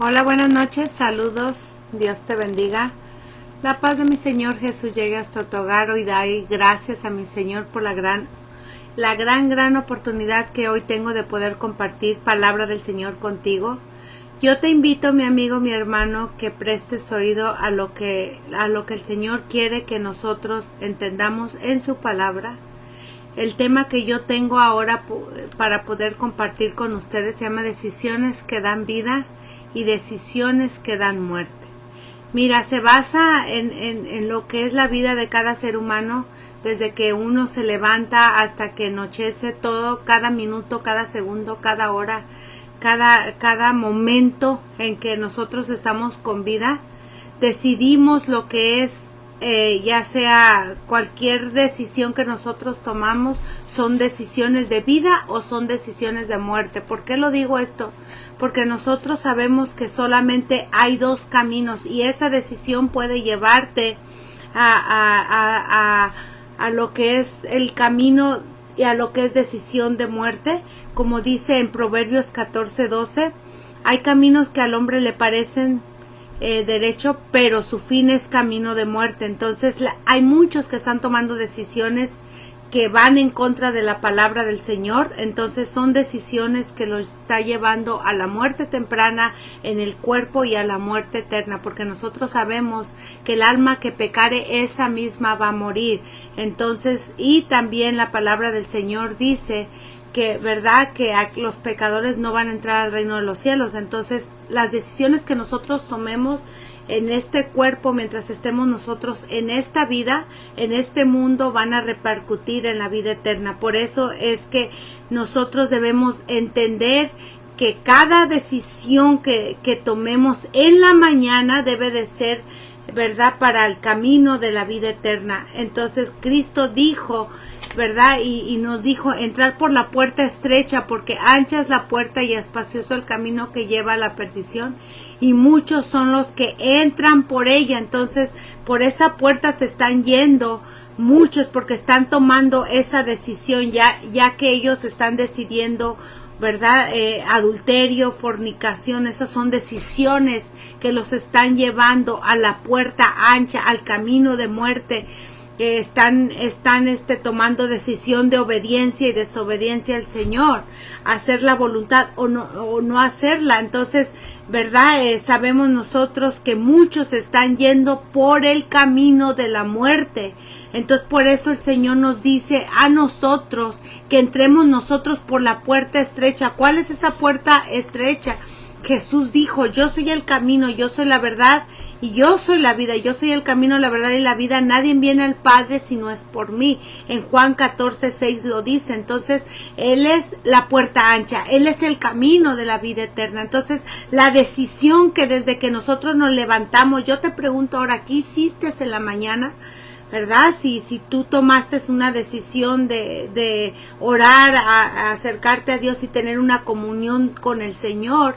Hola, buenas noches, saludos, Dios te bendiga. La paz de mi Señor Jesús llegue hasta tu hogar. Hoy doy gracias a mi Señor por la gran oportunidad que hoy tengo de poder compartir palabra del Señor contigo. Yo te invito, mi amigo, mi hermano, que prestes oído a lo que el Señor quiere que nosotros entendamos en su palabra. El tema que yo tengo ahora para poder compartir con ustedes se llama decisiones que dan vida y decisiones que dan muerte. Mira, se basa en lo que es la vida de cada ser humano, desde que uno se levanta hasta que anochece, todo, cada minuto, cada segundo, cada hora, cada momento en que nosotros estamos con vida, decidimos lo que es, ya sea cualquier decisión que nosotros tomamos, son decisiones de vida o son decisiones de muerte. ¿Por qué lo digo esto? Porque nosotros sabemos que solamente hay dos caminos y esa decisión puede llevarte a lo que es el camino y a lo que es decisión de muerte. Como dice en Proverbios 14:12, hay caminos que al hombre le parecen derecho, pero su fin es camino de muerte. Entonces hay muchos que están tomando decisiones que van en contra de la palabra del Señor. Entonces son decisiones que los está llevando a la muerte temprana en el cuerpo y a la muerte eterna, porque nosotros sabemos que el alma que pecare, esa misma va a morir. Entonces, y también la palabra del Señor dice que, verdad, que los pecadores no van a entrar al reino de los cielos. Entonces, las decisiones que nosotros tomemos en este cuerpo, mientras estemos nosotros en esta vida, en este mundo, van a repercutir en la vida eterna. Por eso es que nosotros debemos entender que cada decisión que tomemos en la mañana debe de ser, verdad, para el camino de la vida eterna. Entonces Cristo dijo, verdad, y nos dijo entrar por la puerta estrecha, porque ancha es la puerta y espacioso el camino que lleva a la perdición, y muchos son los que entran por ella. Entonces por esa puerta se están yendo muchos, porque están tomando esa decisión ya que ellos están decidiendo, verdad, adulterio, fornicación. Esas son decisiones que los están llevando a la puerta ancha, al camino de muerte. Están tomando decisión de obediencia y desobediencia al Señor, hacer la voluntad o no hacerla. Entonces, verdad, sabemos nosotros que muchos están yendo por el camino de la muerte. Entonces, por eso el Señor nos dice a nosotros que entremos nosotros por la puerta estrecha. ¿Cuál es esa puerta estrecha? Jesús dijo, yo soy el camino, yo soy la verdad y yo soy la vida. Yo soy el camino, la verdad y la vida. Nadie viene al Padre si no es por mí. En Juan 14:6 lo dice. Entonces, Él es la puerta ancha. Él es el camino de la vida eterna. Entonces, la decisión que desde que nosotros nos levantamos, yo te pregunto ahora, ¿qué hiciste en la mañana? ¿Verdad? Si tú tomaste una decisión de orar, a acercarte a Dios y tener una comunión con el Señor,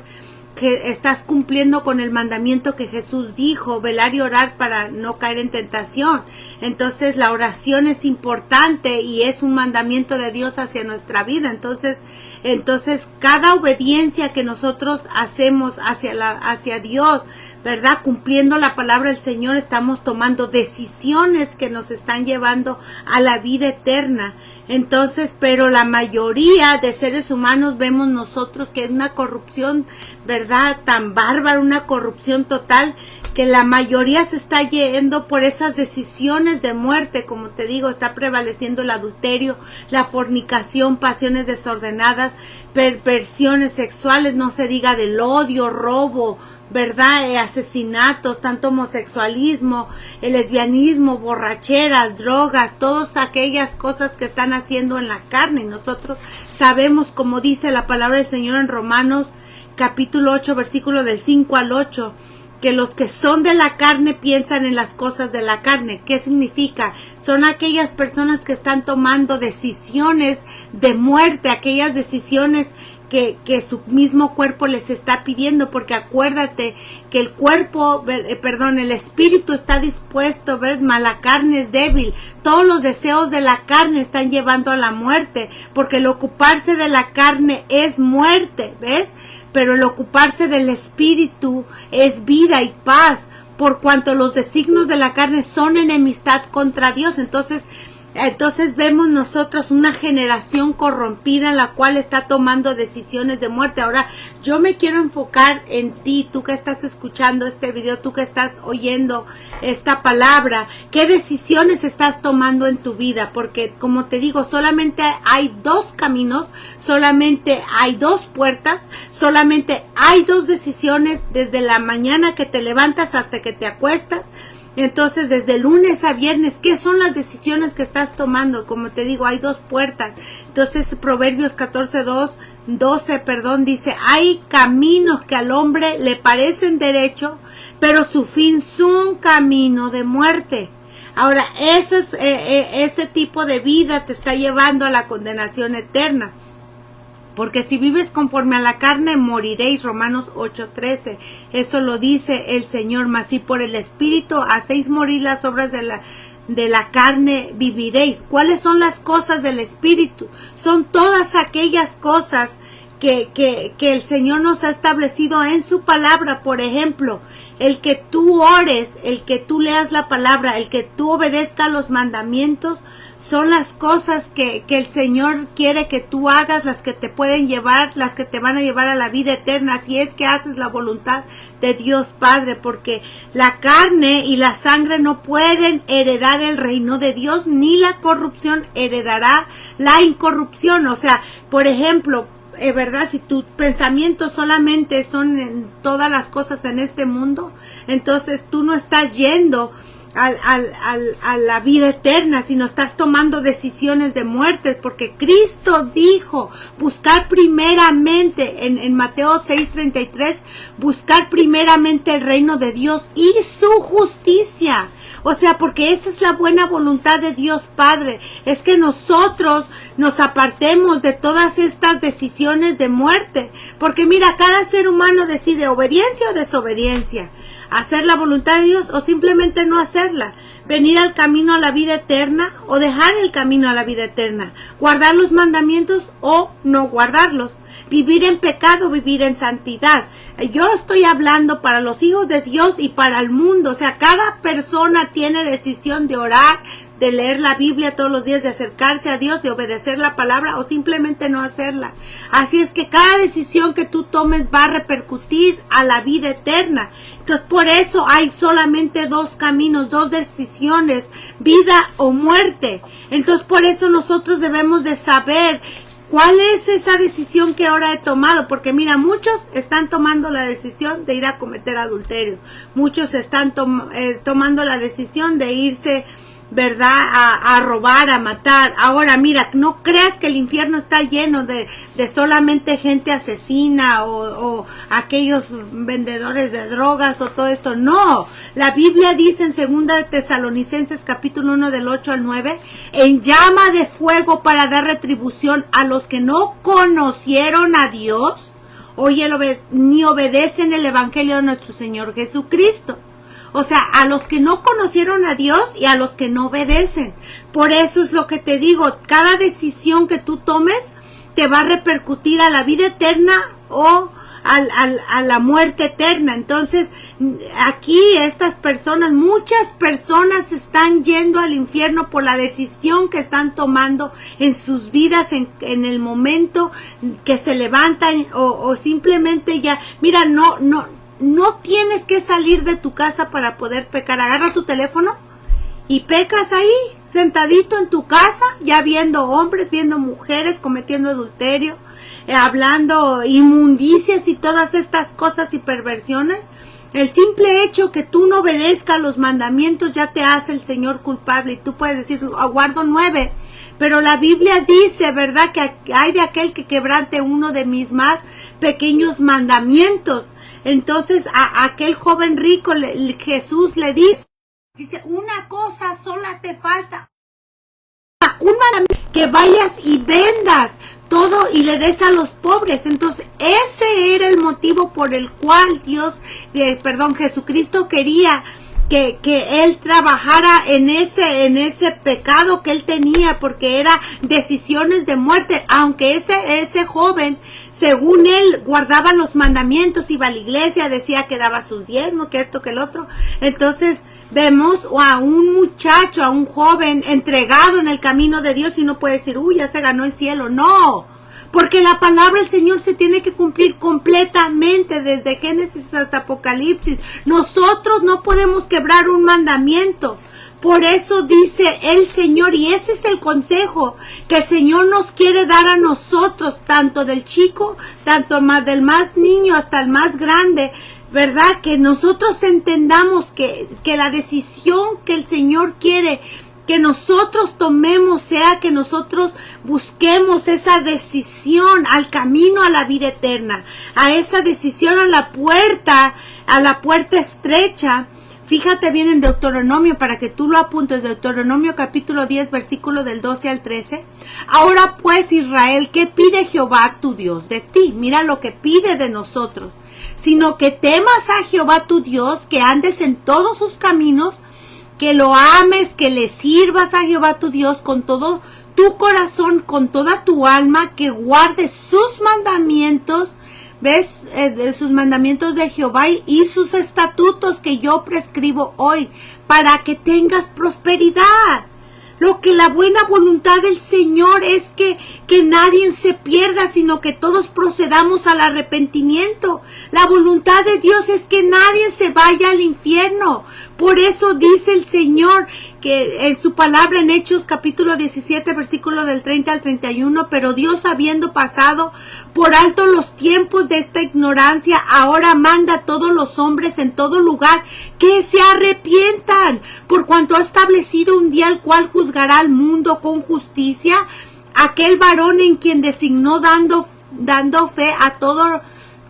que estás cumpliendo con el mandamiento que Jesús dijo, velar y orar para no caer en tentación. Entonces la oración es importante y es un mandamiento de Dios hacia nuestra vida. Entonces cada obediencia que nosotros hacemos hacia Dios, ¿verdad? Cumpliendo la palabra del Señor, estamos tomando decisiones que nos están llevando a la vida eterna. Entonces, pero la mayoría de seres humanos vemos nosotros que es una corrupción, ¿verdad?, tan bárbara, una corrupción total, que la mayoría se está yendo por esas decisiones de muerte. Como te digo, está prevaleciendo el adulterio, la fornicación, pasiones desordenadas, perversiones sexuales, no se diga del odio, robo, ¿verdad? Asesinatos, tanto homosexualismo, el lesbianismo, borracheras, drogas, todas aquellas cosas que están haciendo en la carne. Y nosotros sabemos, como dice la palabra del Señor en Romanos capítulo 8, versículo del 5 al 8, que los que son de la carne piensan en las cosas de la carne. ¿Qué significa? Son aquellas personas que están tomando decisiones de muerte, aquellas decisiones que su mismo cuerpo les está pidiendo, porque acuérdate que el cuerpo, el espíritu está dispuesto, ¿ves? Mas la carne es débil. Todos los deseos de la carne están llevando a la muerte, porque el ocuparse de la carne es muerte, ¿ves? Pero el ocuparse del espíritu es vida y paz, por cuanto los designios de la carne son enemistad contra Dios. Entonces vemos nosotros una generación corrompida en la cual está tomando decisiones de muerte. Ahora, yo me quiero enfocar en ti, tú que estás escuchando este video, tú que estás oyendo esta palabra. ¿Qué decisiones estás tomando en tu vida? Porque, como te digo, solamente hay dos caminos, solamente hay dos puertas, solamente hay dos decisiones desde la mañana que te levantas hasta que te acuestas. Entonces, desde lunes a viernes, ¿qué son las decisiones que estás tomando? Como te digo, hay dos puertas. Entonces, Proverbios 12, dice, hay caminos que al hombre le parecen derecho, pero su fin es un camino de muerte. Ahora, ese tipo de vida te está llevando a la condenación eterna. Porque si vives conforme a la carne, moriréis. Romanos 8:13. Eso lo dice el Señor. Mas si por el Espíritu hacéis morir las obras de la carne, viviréis. ¿Cuáles son las cosas del Espíritu? Son todas aquellas cosas que el Señor nos ha establecido en su palabra. Por ejemplo, el que tú ores, el que tú leas la palabra, el que tú obedezcas los mandamientos, son las cosas que el Señor quiere que tú hagas, las que te pueden llevar, las que te van a llevar a la vida eterna, si es que haces la voluntad de Dios Padre, porque la carne y la sangre no pueden heredar el reino de Dios, ni la corrupción heredará la incorrupción. O sea, por ejemplo, ¿verdad? Si tus pensamientos solamente son en todas las cosas en este mundo, entonces tú no estás yendo a la vida eterna, sino estás tomando decisiones de muerte, porque Cristo dijo, buscar primeramente, en Mateo 6:33, buscar primeramente el reino de Dios y su justicia. O sea, porque esa es la buena voluntad de Dios Padre, es que nosotros nos apartemos de todas estas decisiones de muerte, porque mira, cada ser humano decide obediencia o desobediencia, hacer la voluntad de Dios o simplemente no hacerla, venir al camino a la vida eterna o dejar el camino a la vida eterna, guardar los mandamientos o no guardarlos, vivir en pecado, vivir en santidad. Yo estoy hablando para los hijos de Dios y para el mundo. O sea, cada persona tiene decisión de orar, de leer la Biblia todos los días, de acercarse a Dios, de obedecer la palabra o simplemente no hacerla. Así es que cada decisión que tú tomes va a repercutir a la vida eterna. Entonces, por eso hay solamente dos caminos, dos decisiones, vida o muerte. Entonces, por eso nosotros debemos de saber ¿cuál es esa decisión que ahora he tomado? Porque mira, muchos están tomando la decisión de ir a cometer adulterio. Muchos están tomando la decisión de irse, ¿verdad?, a robar, a matar. Ahora mira, no creas que el infierno está lleno de solamente gente asesina o aquellos vendedores de drogas o todo esto. No, la Biblia dice en 2 Tesalonicenses capítulo 1 del 8 al 9, en llama de fuego para dar retribución a los que no conocieron a Dios, ni obedecen el evangelio de nuestro Señor Jesucristo. O sea, a los que no conocieron a Dios y a los que no obedecen. Por eso es lo que te digo, cada decisión que tú tomes te va a repercutir a la vida eterna o a la muerte eterna. Entonces, aquí estas personas, muchas personas están yendo al infierno por la decisión que están tomando en sus vidas en el momento que se levantan o simplemente ya, mira, no tienes que salir de tu casa para poder pecar. Agarra tu teléfono y pecas ahí, sentadito en tu casa, ya viendo hombres, viendo mujeres, cometiendo adulterio, hablando inmundicias y todas estas cosas y perversiones. El simple hecho que tú no obedezcas los mandamientos ya te hace el Señor culpable. Y tú puedes decir, guardo 9. Pero la Biblia dice, ¿verdad?, que hay de aquel que quebrante uno de mis más pequeños mandamientos. Entonces a aquel joven rico Jesús le dice, una cosa sola te falta, un mandamiento, que vayas y vendas todo y le des a los pobres. Entonces ese era el motivo por el cual Jesucristo quería que él trabajara en ese pecado que él tenía, porque era decisiones de muerte. Aunque ese joven, según él, guardaba los mandamientos, iba a la iglesia, decía que daba sus diezmos, que esto, que el otro. Entonces vemos a un muchacho, a un joven entregado en el camino de Dios, y uno puede decir, uy, ya se ganó el cielo. No, porque la palabra del Señor se tiene que cumplir completamente, desde Génesis hasta Apocalipsis. Nosotros no podemos quebrar un mandamiento. Por eso dice el Señor, y ese es el consejo que el Señor nos quiere dar a nosotros, tanto del chico, tanto del más niño hasta el más grande, ¿verdad? Que nosotros entendamos que la decisión que el Señor quiere que nosotros tomemos, sea que nosotros busquemos esa decisión al camino a la vida eterna, a esa decisión a la puerta estrecha. Fíjate bien en Deuteronomio, para que tú lo apuntes, Deuteronomio capítulo 10, versículo del 12 al 13. Ahora pues, Israel, ¿qué pide Jehová tu Dios de ti? Mira lo que pide de nosotros. Sino que temas a Jehová tu Dios, que andes en todos sus caminos, que lo ames, que le sirvas a Jehová tu Dios con todo tu corazón, con toda tu alma, que guardes sus mandamientos, de sus mandamientos de Jehová y sus estatutos que yo prescribo hoy, para que tengas prosperidad. Lo que la buena voluntad del Señor es que nadie se pierda, sino que todos procedamos al arrepentimiento. La voluntad de Dios es que nadie se vaya al infierno. Por eso dice el Señor que en su palabra en Hechos capítulo 17, versículo del 30 al 31, pero Dios, habiendo pasado por alto los tiempos de esta ignorancia, ahora manda a todos los hombres en todo lugar que se arrepientan, por cuanto ha establecido un día el cual juzgará al mundo con justicia, aquel varón en quien designó, dando fe a todo,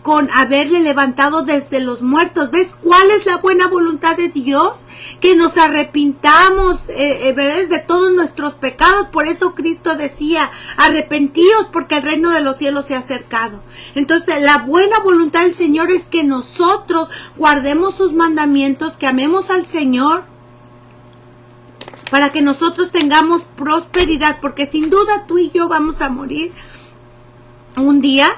con haberle levantado desde los muertos. ¿Ves cuál es la buena voluntad de Dios? Que nos arrepintamos de todos nuestros pecados. Por eso Cristo decía, arrepentíos porque el reino de los cielos se ha acercado. Entonces la buena voluntad del Señor es que nosotros guardemos sus mandamientos, que amemos al Señor, para que nosotros tengamos prosperidad, porque sin duda tú y yo vamos a morir un día.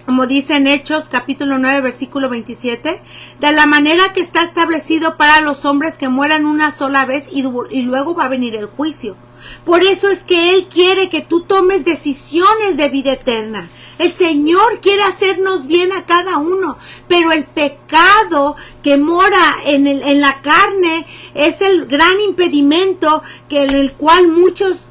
Como dice en Hechos capítulo 9 versículo 27, de la manera que está establecido para los hombres que mueran una sola vez y luego va a venir el juicio. Por eso es que Él quiere que tú tomes decisiones de vida eterna. El Señor quiere hacernos bien a cada uno, pero el pecado que mora en la carne es el gran impedimento en el cual muchos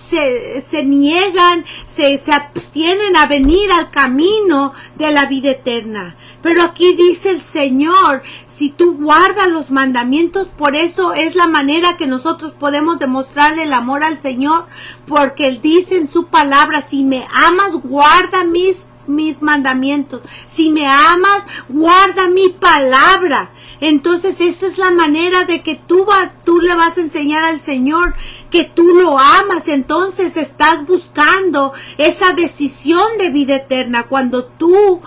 se niegan, se abstienen a venir al camino de la vida eterna. Pero aquí dice el Señor, si tú guardas los mandamientos, por eso es la manera que nosotros podemos demostrarle el amor al Señor, porque Él dice en su palabra, si me amas, guarda mis mandamientos. Si me amas, guarda mi palabra. Entonces esa es la manera de que tú le vas a enseñar al Señor que tú lo amas. Entonces estás buscando esa decisión de vida eterna cuando tú,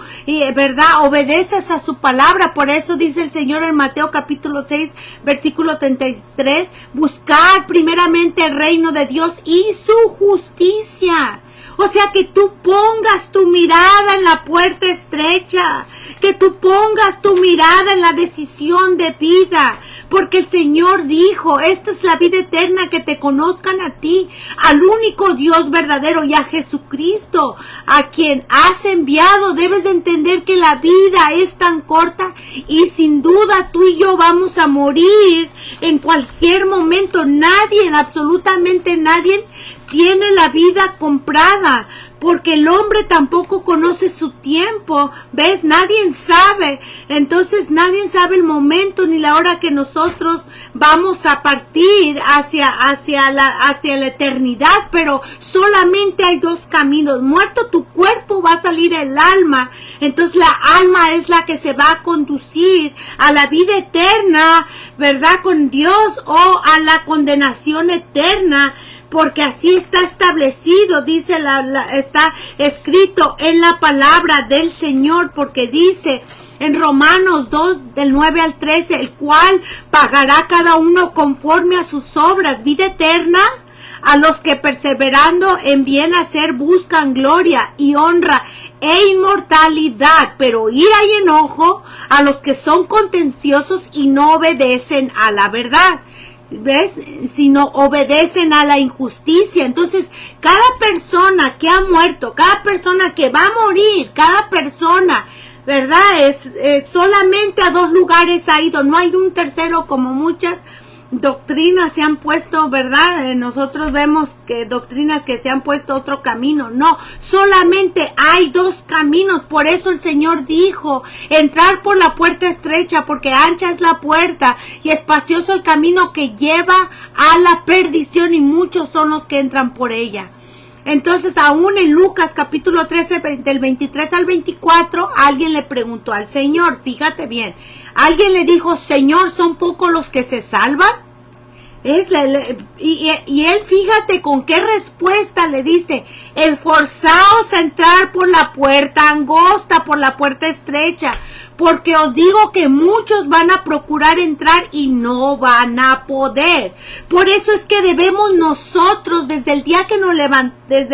¿verdad?, obedeces a su palabra. Por eso dice el Señor en Mateo capítulo 6 versículo 33, buscar primeramente el reino de Dios y su justicia. O sea, que tú pongas tu mirada en la puerta estrecha, que tú pongas tu mirada en la decisión de vida, porque el Señor dijo, esta es la vida eterna, que te conozcan a ti, al único Dios verdadero, y a Jesucristo, a quien has enviado. Debes de entender que la vida es tan corta y sin duda tú y yo vamos a morir en cualquier momento. Nadie, absolutamente nadie, tiene la vida comprada, porque el hombre tampoco conoce su tiempo. ¿Ves? Nadie sabe. Entonces nadie sabe el momento ni la hora que nosotros vamos a partir hacia la eternidad. Pero solamente hay dos caminos. Muerto tu cuerpo, va a salir el alma. Entonces la alma es la que se va a conducir a la vida eterna, ¿verdad?, con Dios, o a la condenación eterna. porque así está establecido, dice está escrito en la palabra del Señor, porque dice en Romanos 2, del 9 al 13, el cual pagará cada uno conforme a sus obras, vida eterna a los que perseverando en bien hacer buscan gloria y honra e inmortalidad, pero ira y enojo a los que son contenciosos y no obedecen a la verdad. ¿Ves? Sino obedecen a la injusticia. Entonces, cada persona que ha muerto, cada persona que va a morir, cada persona, ¿verdad? Es solamente a dos lugares ha ido, no hay un tercero como muchas doctrinas se han puesto, ¿verdad? Nosotros vemos que doctrinas que se han puesto otro camino. No, solamente hay dos caminos. Por eso el Señor dijo, entrar por la puerta estrecha, porque ancha es la puerta y espacioso el camino que lleva a la perdición, y muchos son los que entran por ella. Entonces, aún en Lucas capítulo 13, del 23 al 24, alguien le preguntó al Señor, fíjate bien, alguien le dijo, Señor, ¿son pocos los que se salvan? Y él, fíjate con qué respuesta le dice, esforzaos a entrar por la puerta angosta, por la puerta estrecha, porque os digo que muchos van a procurar entrar y no van a poder. Por eso es que debemos nosotros, desde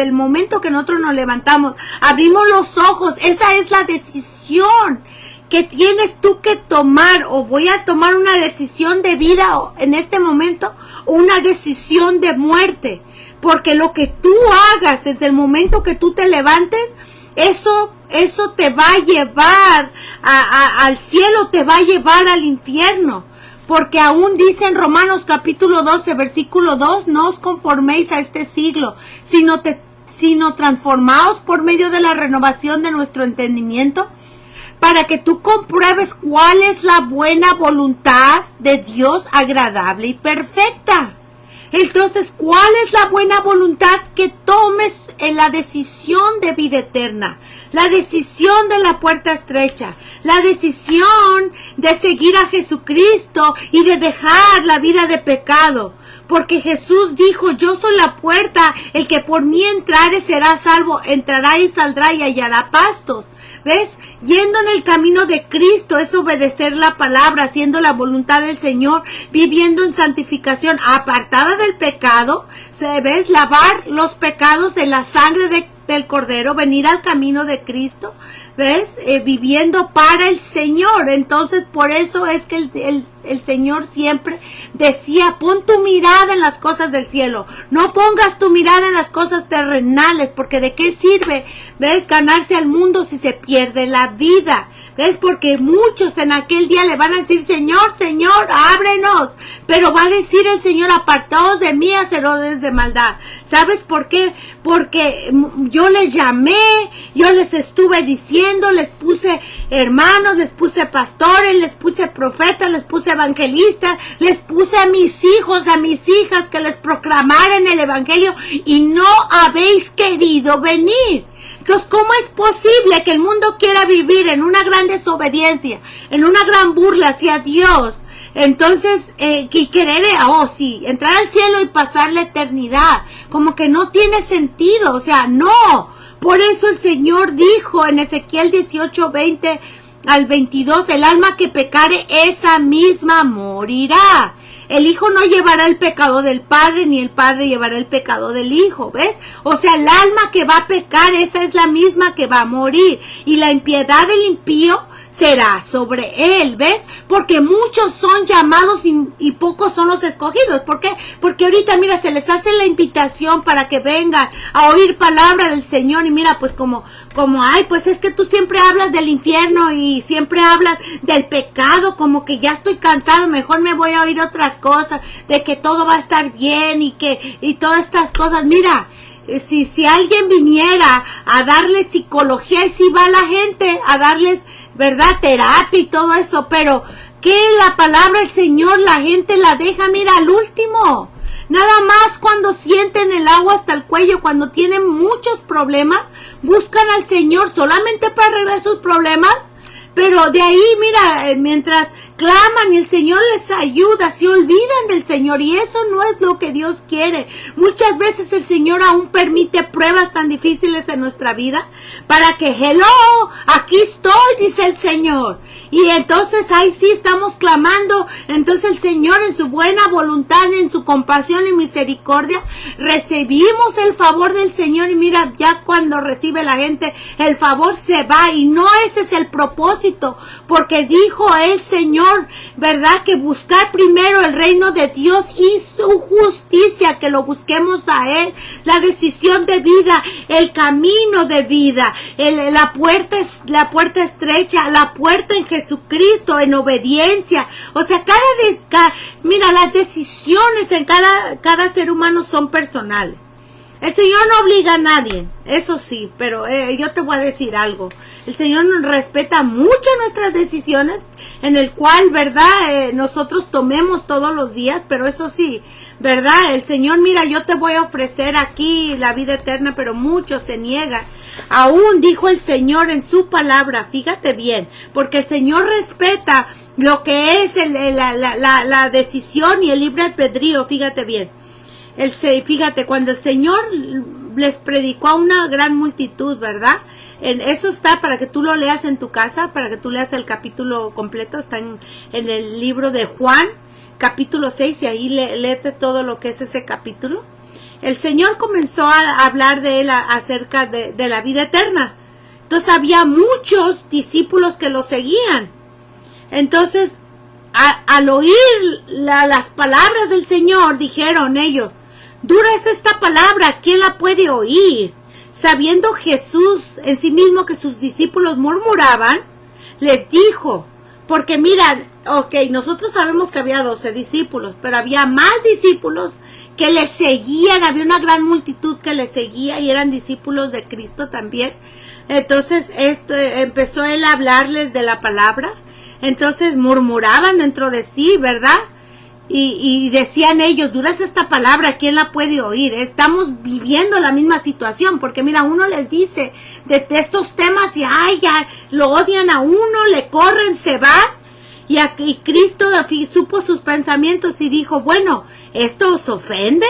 el momento que nosotros nos levantamos, abrimos los ojos, esa es la decisión que tienes tú que tomar, o voy a tomar una decisión de vida en este momento, o una decisión de muerte, porque lo que tú hagas desde el momento que tú te levantes, eso te va a llevar al cielo, te va a llevar al infierno, porque aún dice en Romanos capítulo 12, versículo 2, no os conforméis a este siglo, sino transformaos por medio de la renovación de nuestro entendimiento, para que tú compruebes cuál es la buena voluntad de Dios, agradable y perfecta. Entonces, ¿cuál es la buena voluntad? Que tomes en la decisión de vida eterna, la decisión de la puerta estrecha, la decisión de seguir a Jesucristo y de dejar la vida de pecado. Porque Jesús dijo, yo soy la puerta, el que por mí entrare será salvo, entrará y saldrá y hallará pastos. ¿Ves? Yendo en el camino de Cristo es obedecer la palabra, haciendo la voluntad del Señor, viviendo en santificación, apartada del pecado, ¿ves? Lavar los pecados en la sangre del Cordero, venir al camino de Cristo, ¿ves? Viviendo para el Señor. Entonces, por eso es que el Señor siempre decía, pon tu mirada en las cosas del cielo, no pongas tu mirada en las cosas terrenales, porque de qué sirve, ¿ves? Ganarse al mundo si se pierde la vida, ¿ves? Porque muchos en aquel día le van a decir, Señor, Señor, ábrenos, pero va a decir el Señor, apartaos de mí, hacedores de maldad. ¿Sabes por qué? Porque yo les llamé, yo les estuve diciendo, les puse hermanos, les puse pastores, les puse profetas, les puse evangelistas, les puse a mis hijos, a mis hijas que les proclamaran el evangelio y no habéis querido venir. Entonces, ¿cómo es posible que el mundo quiera vivir en una gran desobediencia, en una gran burla hacia Dios? Entonces, y querer, entrar al cielo y pasar la eternidad, como que no tiene sentido, o sea, no. Por eso el Señor dijo en Ezequiel 18, 20 al 22, el alma que pecare, esa misma morirá. El hijo no llevará el pecado del padre, ni el padre llevará el pecado del hijo, ¿ves? O sea, el alma que va a pecar, esa es la misma que va a morir. Y la impiedad del impío será sobre él, ¿ves? Porque muchos son llamados y pocos son los escogidos. ¿Por qué? Porque ahorita, mira, se les hace la invitación para que vengan a oír palabra del Señor. Y mira, pues como, ay, pues es que tú siempre hablas del infierno y siempre hablas del pecado, como que ya estoy cansado, mejor me voy a oír otras cosas, de que todo va a estar bien y todas estas cosas. Mira, si alguien viniera a darles psicología, y si va la gente a darles, ¿verdad?, terapia y todo eso, pero que la palabra del Señor la gente la deja, mira, al último. Nada más cuando sienten el agua hasta el cuello, cuando tienen muchos problemas, buscan al Señor solamente para arreglar sus problemas. Pero de ahí, mira, mientras claman y el Señor les ayuda, se olvidan del Señor y eso no es lo que Dios quiere. Muchas veces el Señor aún permite pruebas tan difíciles en nuestra vida para que, hello, aquí estoy, dice el Señor. Y entonces ahí sí estamos clamando, entonces el Señor en su buena voluntad, en su compasión y misericordia, recibimos el favor del Señor y mira, ya cuando recibe la gente, el favor se va y no ese es el propósito, porque dijo el Señor, ¿verdad? Que buscar primero el reino de Dios y su justicia, que lo busquemos a Él, la decisión de vida, el camino de vida, la puerta estrecha, la puerta en Jesucristo, en obediencia. O sea, mira, las decisiones en cada ser humano son personales. El Señor no obliga a nadie, eso sí, pero yo te voy a decir algo. El Señor nos respeta mucho nuestras decisiones, en el cual, ¿verdad? Nosotros tomemos todos los días, pero eso sí, ¿verdad? El Señor, mira, yo te voy a ofrecer aquí la vida eterna, pero muchos se niegan. Aún dijo el Señor en su palabra, fíjate bien, porque el Señor respeta lo que es la decisión y el libre albedrío, fíjate bien. Fíjate, cuando el Señor les predicó a una gran multitud, ¿verdad? Eso está para que tú lo leas en tu casa, para que tú leas el capítulo completo, está en el libro de Juan, capítulo 6, y ahí léete todo lo que es ese capítulo. El Señor comenzó a hablar de él acerca de la vida eterna. Entonces había muchos discípulos que lo seguían. Entonces, al oír las palabras del Señor, dijeron ellos, dura es esta palabra, ¿quién la puede oír? Sabiendo Jesús en sí mismo que sus discípulos murmuraban, les dijo, porque miran, ok, nosotros sabemos que había 12 discípulos, pero había más discípulos que le seguían, había una gran multitud que le seguía y eran discípulos de Cristo también. Entonces empezó él a hablarles de la palabra, entonces murmuraban dentro de sí, ¿verdad? Y decían ellos, dura es esta palabra, ¿quién la puede oír? Estamos viviendo la misma situación, porque mira, uno les dice de estos temas y ay, ya lo odian a uno, le corren, se van. Y Cristo supo sus pensamientos y dijo, bueno, ¿esto os ofende?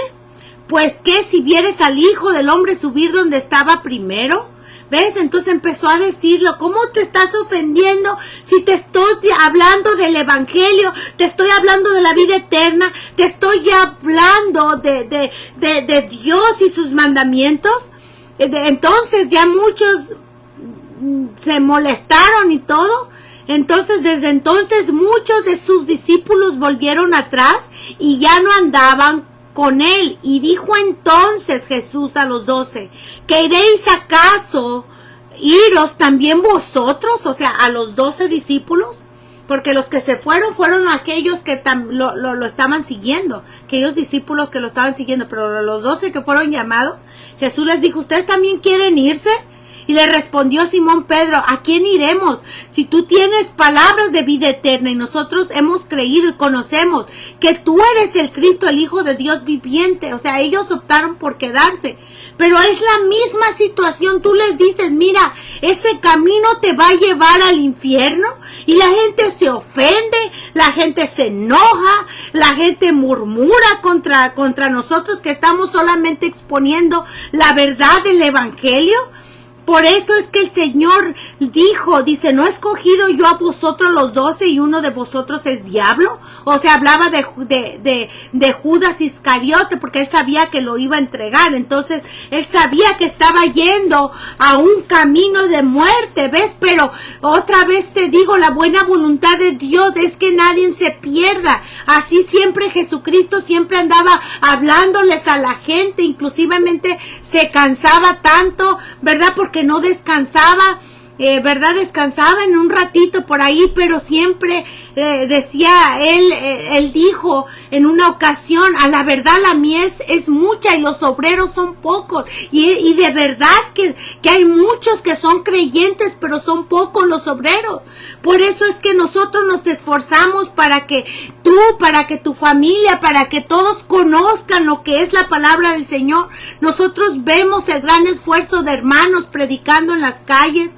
Pues que si vieres al Hijo del Hombre subir donde estaba primero, ¿ves? Entonces empezó a decirlo, ¿cómo te estás ofendiendo si te estoy hablando del Evangelio, te estoy hablando de la vida eterna, te estoy hablando de Dios y sus mandamientos? Entonces ya muchos se molestaron y todo. Entonces, desde entonces, muchos de sus discípulos volvieron atrás y ya no andaban con él. Y dijo entonces Jesús a los 12, ¿que iréis acaso iros también vosotros? O sea, a los 12 discípulos. Porque los que se fueron aquellos que lo estaban siguiendo, aquellos discípulos que lo estaban siguiendo. Pero los 12 que fueron llamados, Jesús les dijo, ¿ustedes también quieren irse? Y le respondió Simón Pedro, ¿a quién iremos? Si tú tienes palabras de vida eterna y nosotros hemos creído y conocemos que tú eres el Cristo, el Hijo de Dios viviente. O sea, ellos optaron por quedarse. Pero es la misma situación. Tú les dices, mira, ese camino te va a llevar al infierno. Y la gente se ofende, la gente se enoja, la gente murmura contra nosotros que estamos solamente exponiendo la verdad del Evangelio. Por eso es que el Señor dice, ¿no he escogido yo a vosotros los 12 y uno de vosotros es diablo? O sea, hablaba de Judas Iscariote porque él sabía que lo iba a entregar. Entonces, él sabía que estaba yendo a un camino de muerte, ¿ves? Pero otra vez te digo, la buena voluntad de Dios es que nadie se pierda. Así siempre Jesucristo siempre andaba hablándoles a la gente, inclusivamente se cansaba tanto, ¿verdad? Porque no descansaba, ¿verdad? Descansaba en un ratito por ahí, pero siempre decía, él dijo en una ocasión, a la verdad la mies es mucha y los obreros son pocos. Y de verdad que hay muchos que son creyentes, pero son pocos los obreros. Por eso es que nosotros nos esforzamos para que tú, para que tu familia, para que todos conozcan lo que es la palabra del Señor. Nosotros vemos el gran esfuerzo de hermanos predicando en las calles.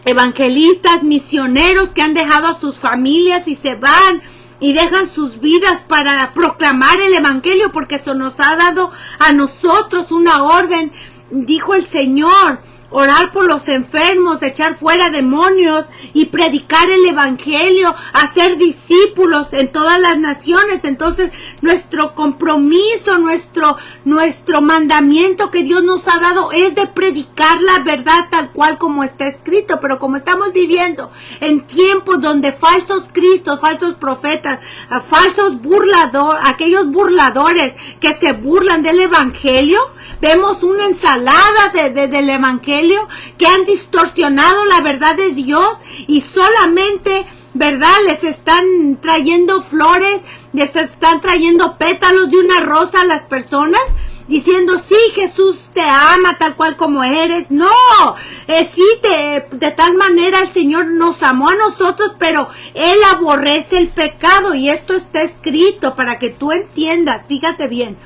evangelistas, misioneros que han dejado a sus familias y se van y dejan sus vidas para proclamar el evangelio, porque eso nos ha dado a nosotros una orden. Dijo el Señor, orar por los enfermos, echar fuera demonios y predicar el evangelio, hacer discípulos en todas las naciones. Entonces, nuestro compromiso, nuestro mandamiento que Dios nos ha dado es de predicar la verdad tal cual como está escrito. Pero como estamos viviendo en tiempos donde falsos cristos, falsos profetas, falsos burladores, aquellos burladores que se burlan del evangelio, vemos una ensalada del evangelio que han distorsionado la verdad de Dios y solamente, ¿verdad?, les están trayendo flores, les están trayendo pétalos de una rosa a las personas, diciendo, sí, Jesús te ama tal cual como eres. No, sí, de tal manera el Señor nos amó a nosotros, pero Él aborrece el pecado, y esto está escrito para que tú entiendas. Fíjate bien.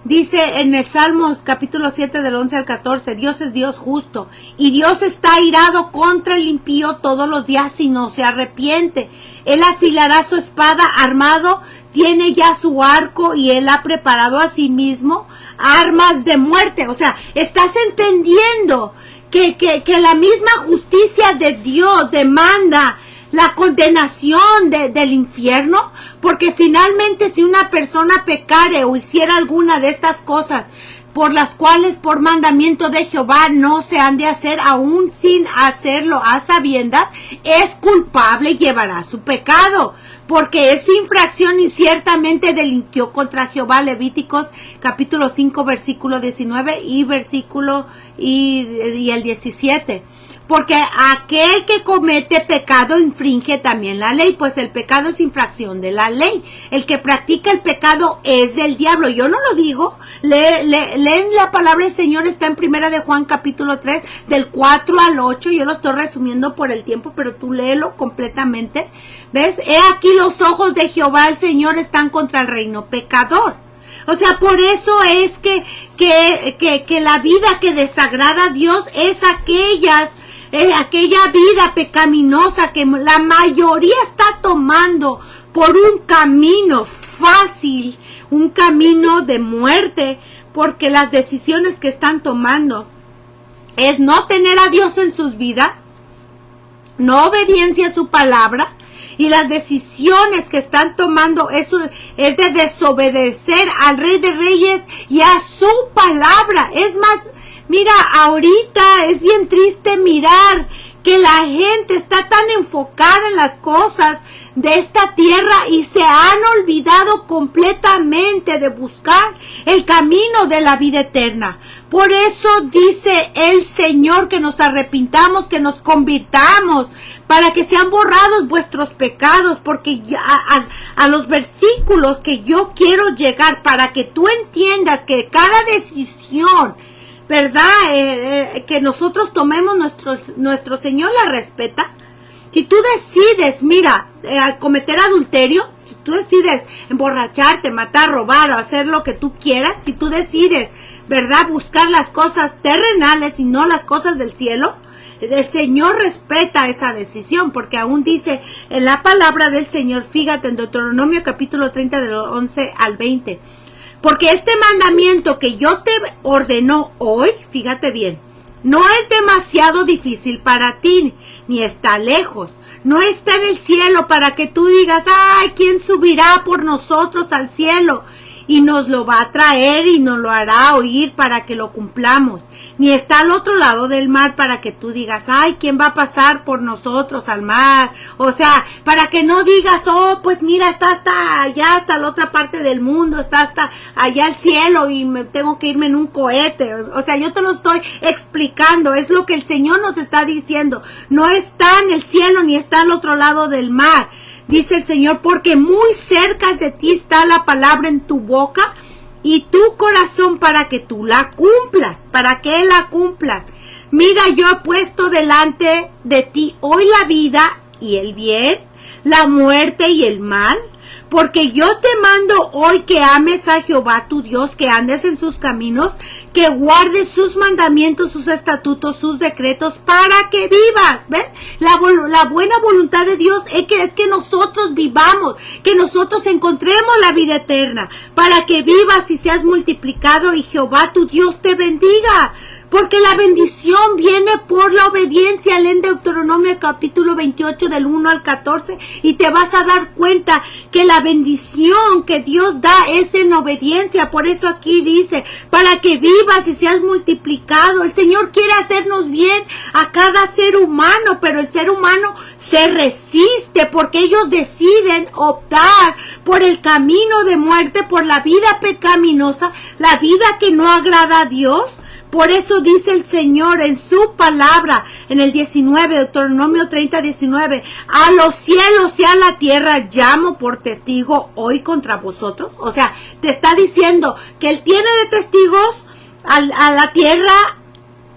Dice en el Salmo capítulo 7 del 11 al 14, Dios es Dios justo y Dios está airado contra el impío todos los días si no se arrepiente. Él afilará su espada, armado, tiene ya su arco y Él ha preparado a sí mismo armas de muerte. O sea, estás entendiendo que la misma justicia de Dios demanda la condenación del infierno, porque finalmente si una persona pecare o hiciera alguna de estas cosas por las cuales por mandamiento de Jehová no se han de hacer, aún sin hacerlo a sabiendas, es culpable y llevará su pecado, porque es infracción y ciertamente delinquió contra Jehová. Levíticos capítulo 5 versículo 19 y el 17. Porque aquel que comete pecado infringe también la ley, pues el pecado es infracción de la ley. El que practica el pecado es del diablo. Yo no lo digo. Leen la palabra del Señor, está en Primera de Juan capítulo 3, del 4 al 8. Yo lo estoy resumiendo por el tiempo, pero tú léelo completamente. ¿Ves? He aquí los ojos de Jehová el Señor están contra el reino pecador. O sea, por eso es que la vida que desagrada a Dios es aquella vida pecaminosa que la mayoría está tomando por un camino fácil, un camino de muerte, porque las decisiones que están tomando es no tener a Dios en sus vidas, no obediencia a su palabra, y las decisiones que están tomando es de desobedecer al Rey de Reyes y a su palabra. Es más, mira, ahorita es bien triste mirar que la gente está tan enfocada en las cosas de esta tierra y se han olvidado completamente de buscar el camino de la vida eterna. Por eso dice el Señor que nos arrepintamos, que nos convirtamos, para que sean borrados vuestros pecados, porque ya, a los versículos que yo quiero llegar, para que tú entiendas que cada decisión, ¿verdad? Que nosotros tomemos, nuestro Señor la respeta. Si tú decides, mira, cometer adulterio, si tú decides emborracharte, matar, robar o hacer lo que tú quieras, si tú decides, ¿verdad?, buscar las cosas terrenales y no las cosas del cielo, el Señor respeta esa decisión, porque aún dice en la palabra del Señor, fíjate en Deuteronomio capítulo 30 del 11 al 20, porque este mandamiento que yo te ordeno hoy, fíjate bien, no es demasiado difícil para ti, ni está lejos, no está en el cielo para que tú digas, ay, ¿quién subirá por nosotros al cielo? Y nos lo va a traer y nos lo hará oír para que lo cumplamos. Ni está al otro lado del mar para que tú digas, ay, ¿quién va a pasar por nosotros al mar? O sea, para que no digas, oh, pues mira, está hasta allá, hasta la otra parte del mundo, está hasta allá al cielo y me tengo que irme en un cohete. O sea, yo te lo estoy explicando, es lo que el Señor nos está diciendo. No está en el cielo ni está al otro lado del mar. Dice el Señor, porque muy cerca de ti está la palabra en tu boca y tu corazón para que tú la cumplas, para que la cumplas. Mira, yo he puesto delante de ti hoy la vida y el bien, la muerte y el mal. porque yo te mando hoy que ames a Jehová tu Dios, que andes en sus caminos, que guardes sus mandamientos, sus estatutos, sus decretos, para que vivas. ¿Ves? La buena voluntad de Dios es que nosotros vivamos, que nosotros encontremos la vida eterna, para que vivas y seas multiplicado y Jehová tu Dios te bendiga. Porque la bendición viene por la obediencia. Lee en Deuteronomio capítulo 28 del 1 al 14 y te vas a dar cuenta que la bendición que Dios da es en obediencia. Por eso aquí dice, para que vivas y seas multiplicado. El Señor quiere hacernos bien a cada ser humano, pero el ser humano se resiste porque ellos deciden optar por el camino de muerte, por la vida pecaminosa, la vida que no agrada a Dios. Por eso dice el Señor en su palabra, en el 19, Deuteronomio 30, 19, a los cielos y a la tierra llamo por testigo hoy contra vosotros. O sea, te está diciendo que Él tiene de testigos a la tierra.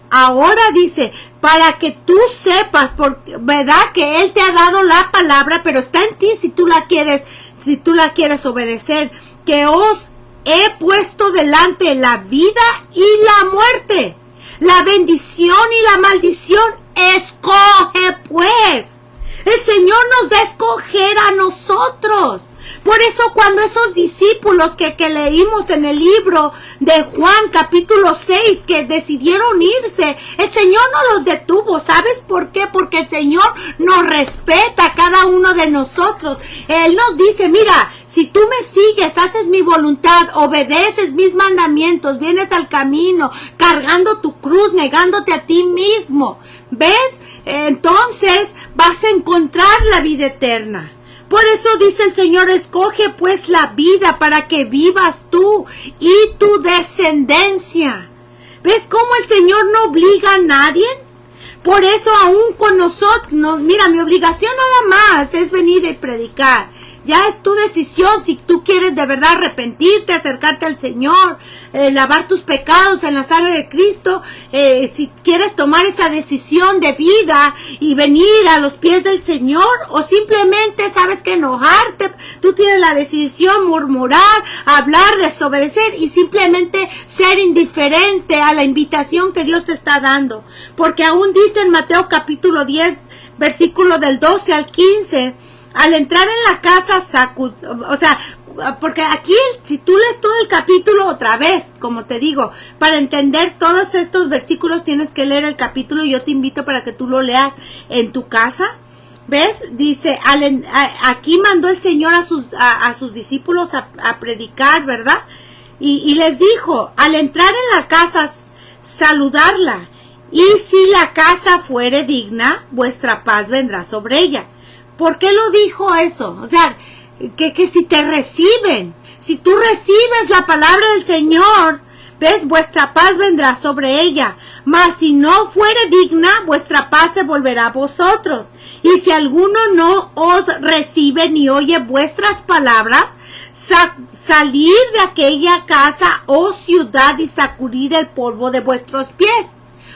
Ahora dice, para que tú sepas, verdad que Él te ha dado la palabra, pero está en ti si tú la quieres obedecer, que os he puesto delante la vida y la muerte, la bendición y la maldición. Escoge pues. El Señor nos da a escoger a nosotros. Por eso cuando esos discípulos que leímos en el libro de Juan capítulo 6 que decidieron irse, el Señor no los detuvo. ¿Sabes por qué? Porque el Señor nos respeta a cada uno de nosotros. Él nos dice, mira, si tú me sigues, haces mi voluntad, obedeces mis mandamientos, vienes al camino, cargando tu cruz, negándote a ti mismo, ¿ves? Entonces vas a encontrar la vida eterna. Por eso dice el Señor, escoge pues la vida para que vivas tú y tu descendencia. ¿Ves cómo el Señor no obliga a nadie? Por eso aún con nosotros, mira, mi obligación nada más es venir y predicar. Ya es tu decisión si tú quieres de verdad arrepentirte, acercarte al Señor, lavar tus pecados en la sangre de Cristo, si quieres tomar esa decisión de vida y venir a los pies del Señor, o simplemente sabes que enojarte, tú tienes la decisión, murmurar, hablar, desobedecer y simplemente ser indiferente a la invitación que Dios te está dando. Porque aún dice en Mateo capítulo 10, versículo del 12 al 15, al entrar en la casa, o sea, porque aquí si tú lees todo el capítulo otra vez, como te digo, para entender todos estos versículos tienes que leer el capítulo y yo te invito para que tú lo leas en tu casa. ¿Ves? Dice, aquí mandó el Señor a sus discípulos a predicar, ¿verdad? Y les dijo, al entrar en la casa, saludarla. Y si la casa fuere digna, vuestra paz vendrá sobre ella. ¿Por qué lo dijo eso? O sea, que si te reciben, si tú recibes la palabra del Señor, ¿ves? Vuestra paz vendrá sobre ella. Mas si no fuere digna, vuestra paz se volverá a vosotros. Y si alguno no os recibe ni oye vuestras palabras, salir de aquella casa o ciudad y sacudir el polvo de vuestros pies.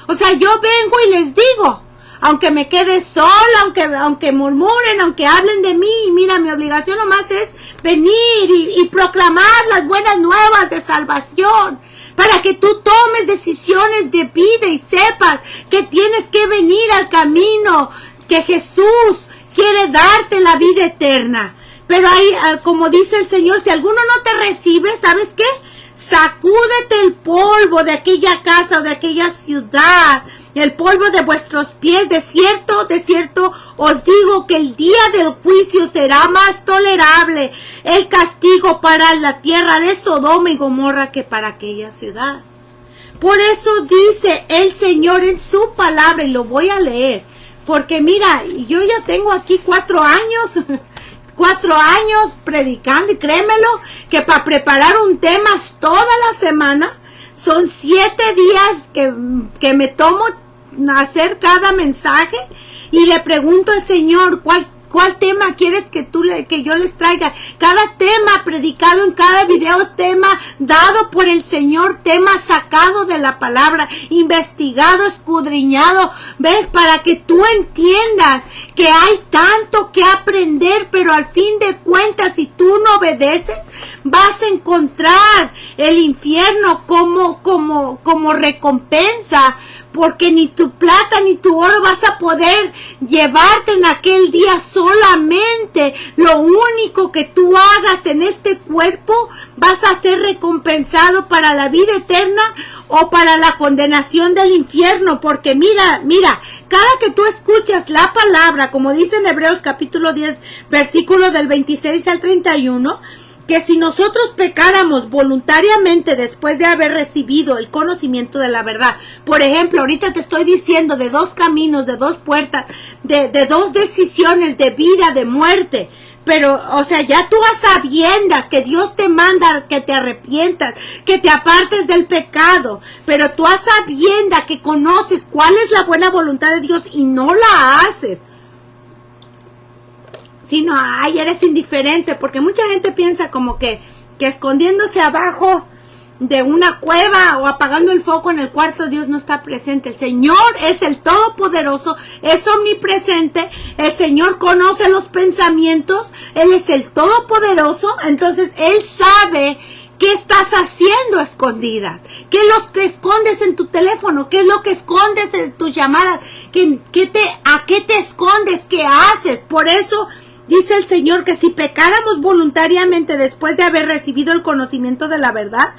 O sea, yo vengo y les digo, aunque me quede sola, aunque murmuren, aunque hablen de mí, mira, mi obligación nomás es venir y proclamar las buenas nuevas de salvación, para que tú tomes decisiones de vida y sepas que tienes que venir al camino, que Jesús quiere darte la vida eterna. Pero ahí, como dice el Señor, si alguno no te recibe, ¿sabes qué? Sacúdete el polvo de aquella casa o de aquella ciudad, el polvo de vuestros pies. De cierto os digo que el día del juicio será más tolerable el castigo para la tierra de Sodoma y Gomorra que para aquella ciudad. Por eso dice el Señor en su palabra, y lo voy a leer, porque mira, yo ya tengo aquí 4 años 4 años predicando, y créemelo que para preparar un tema toda la semana, son 7 días que me tomo hacer cada mensaje, y le pregunto al Señor ¿Cuál tema quieres que yo les traiga? Cada tema predicado en cada video es tema dado por el Señor, tema sacado de la palabra, investigado, escudriñado, ¿ves? Para que tú entiendas que hay tanto que aprender, pero al fin de cuentas, si tú no obedeces, vas a encontrar el infierno como recompensa, porque ni tu plata ni tu oro vas a poder llevarte en aquel día. Solamente lo único que tú hagas en este cuerpo vas a ser recompensado para la vida eterna o para la condenación del infierno. Porque mira, cada que tú escuchas la palabra, como dice en Hebreos capítulo 10, versículo del 26 al 31, que si nosotros pecáramos voluntariamente después de haber recibido el conocimiento de la verdad, por ejemplo, ahorita te estoy diciendo de dos caminos, de dos puertas, de dos decisiones de vida, de muerte, pero, o sea, ya tú a sabiendas que Dios te manda que te arrepientas, que te apartes del pecado, pero tú a sabiendas que conoces cuál es la buena voluntad de Dios y no la haces, sino, ay, eres indiferente, porque mucha gente piensa como que escondiéndose abajo de una cueva o apagando el foco en el cuarto, Dios no está presente. El Señor es el Todopoderoso, es omnipresente, el Señor conoce los pensamientos, Él es el Todopoderoso, entonces Él sabe qué estás haciendo escondidas, qué es lo que escondes en tu teléfono, qué es lo que escondes en tus llamadas, a qué te escondes, qué haces. Por eso dice el Señor que si pecáramos voluntariamente después de haber recibido el conocimiento de la verdad,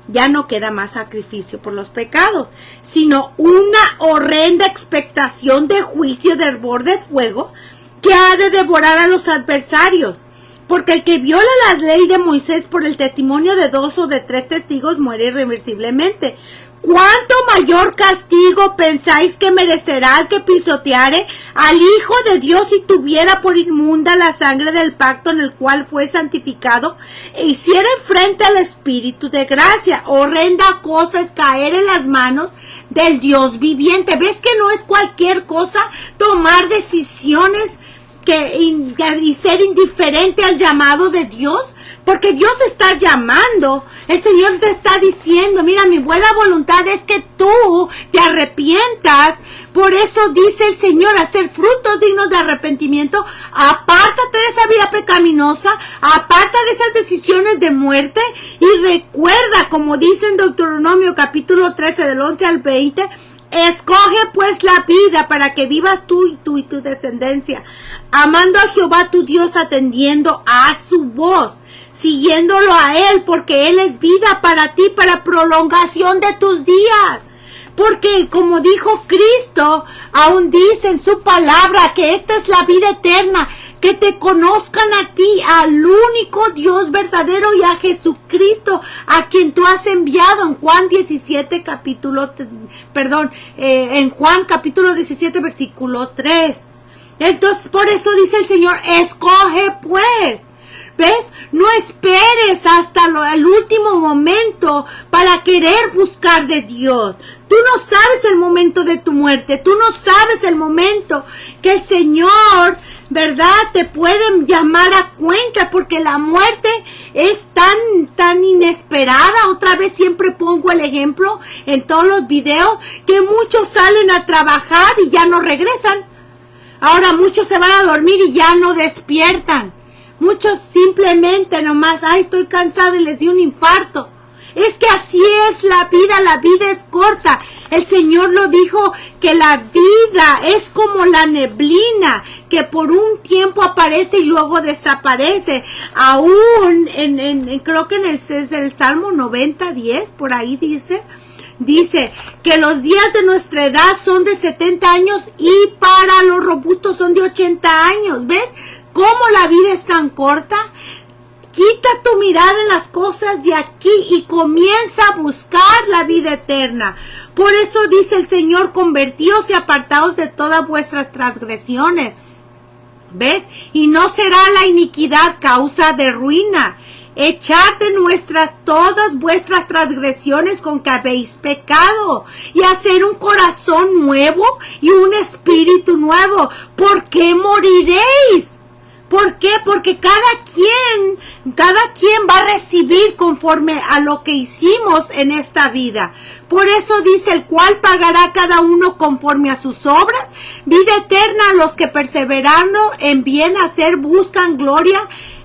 ya no queda más sacrificio por los pecados, sino una horrenda expectación de juicio de hervor de fuego que ha de devorar a los adversarios. Porque el que viola la ley de Moisés por el testimonio de 2 o de 3 testigos muere irreversiblemente. ¿Cuánto mayor castigo pensáis que merecerá el que pisoteare al Hijo de Dios y tuviera por inmunda la sangre del pacto en el cual fue santificado e hiciera frente al Espíritu de gracia? Horrenda cosa es caer en las manos del Dios viviente. ¿Ves que no es cualquier cosa tomar decisiones y ser indiferente al llamado de Dios? Porque Dios está llamando, el Señor te está diciendo, mira, mi buena voluntad es que tú te arrepientas. Por eso dice el Señor, hacer frutos dignos de arrepentimiento. Apártate de esa vida pecaminosa, aparta de esas decisiones de muerte y recuerda, como dice en Deuteronomio capítulo 13 del 11 al 20, escoge pues la vida para que vivas tú y tu descendencia, amando a Jehová tu Dios, atendiendo a su voz, siguiéndolo a Él, porque Él es vida para ti, para prolongación de tus días. Porque como dijo Cristo, aún dice en su palabra que esta es la vida eterna, que te conozcan a ti, al único Dios verdadero, y a Jesucristo, a quien tú has enviado. En Juan 17 en Juan capítulo 17 versículo 3. Entonces por eso dice el Señor, escoge pues. ¿Ves? No esperes hasta el último momento para querer buscar de Dios. Tú no sabes el momento de tu muerte. Tú no sabes el momento que el Señor, ¿verdad?, te puede llamar a cuenta, porque la muerte es tan inesperada. Otra vez siempre pongo el ejemplo en todos los videos, que muchos salen a trabajar y ya no regresan. Ahora muchos se van a dormir y ya no despiertan. Muchos simplemente nomás, ay, estoy cansado y les dio un infarto. Es que así es la vida es corta. El Señor lo dijo, que la vida es como la neblina, que por un tiempo aparece y luego desaparece. Aún creo que es el Salmo 90:10, por ahí dice que los días de nuestra edad son de 70 años y para los robustos son de 80 años. ¿Ves cómo la vida es tan corta? Quita tu mirada en las cosas de aquí y comienza a buscar la vida eterna. Por eso dice el Señor, convertíos y apartaos de todas vuestras transgresiones. ¿Ves? Y no será la iniquidad causa de ruina. Echad de todas vuestras transgresiones con que habéis pecado, y hacer un corazón nuevo y un espíritu nuevo. ¿Por qué moriréis? ¿Por qué? Porque cada quien va a recibir conforme a lo que hicimos en esta vida. Por eso dice, el cual pagará cada uno conforme a sus obras, vida eterna a los que perseverando en bien hacer buscan gloria,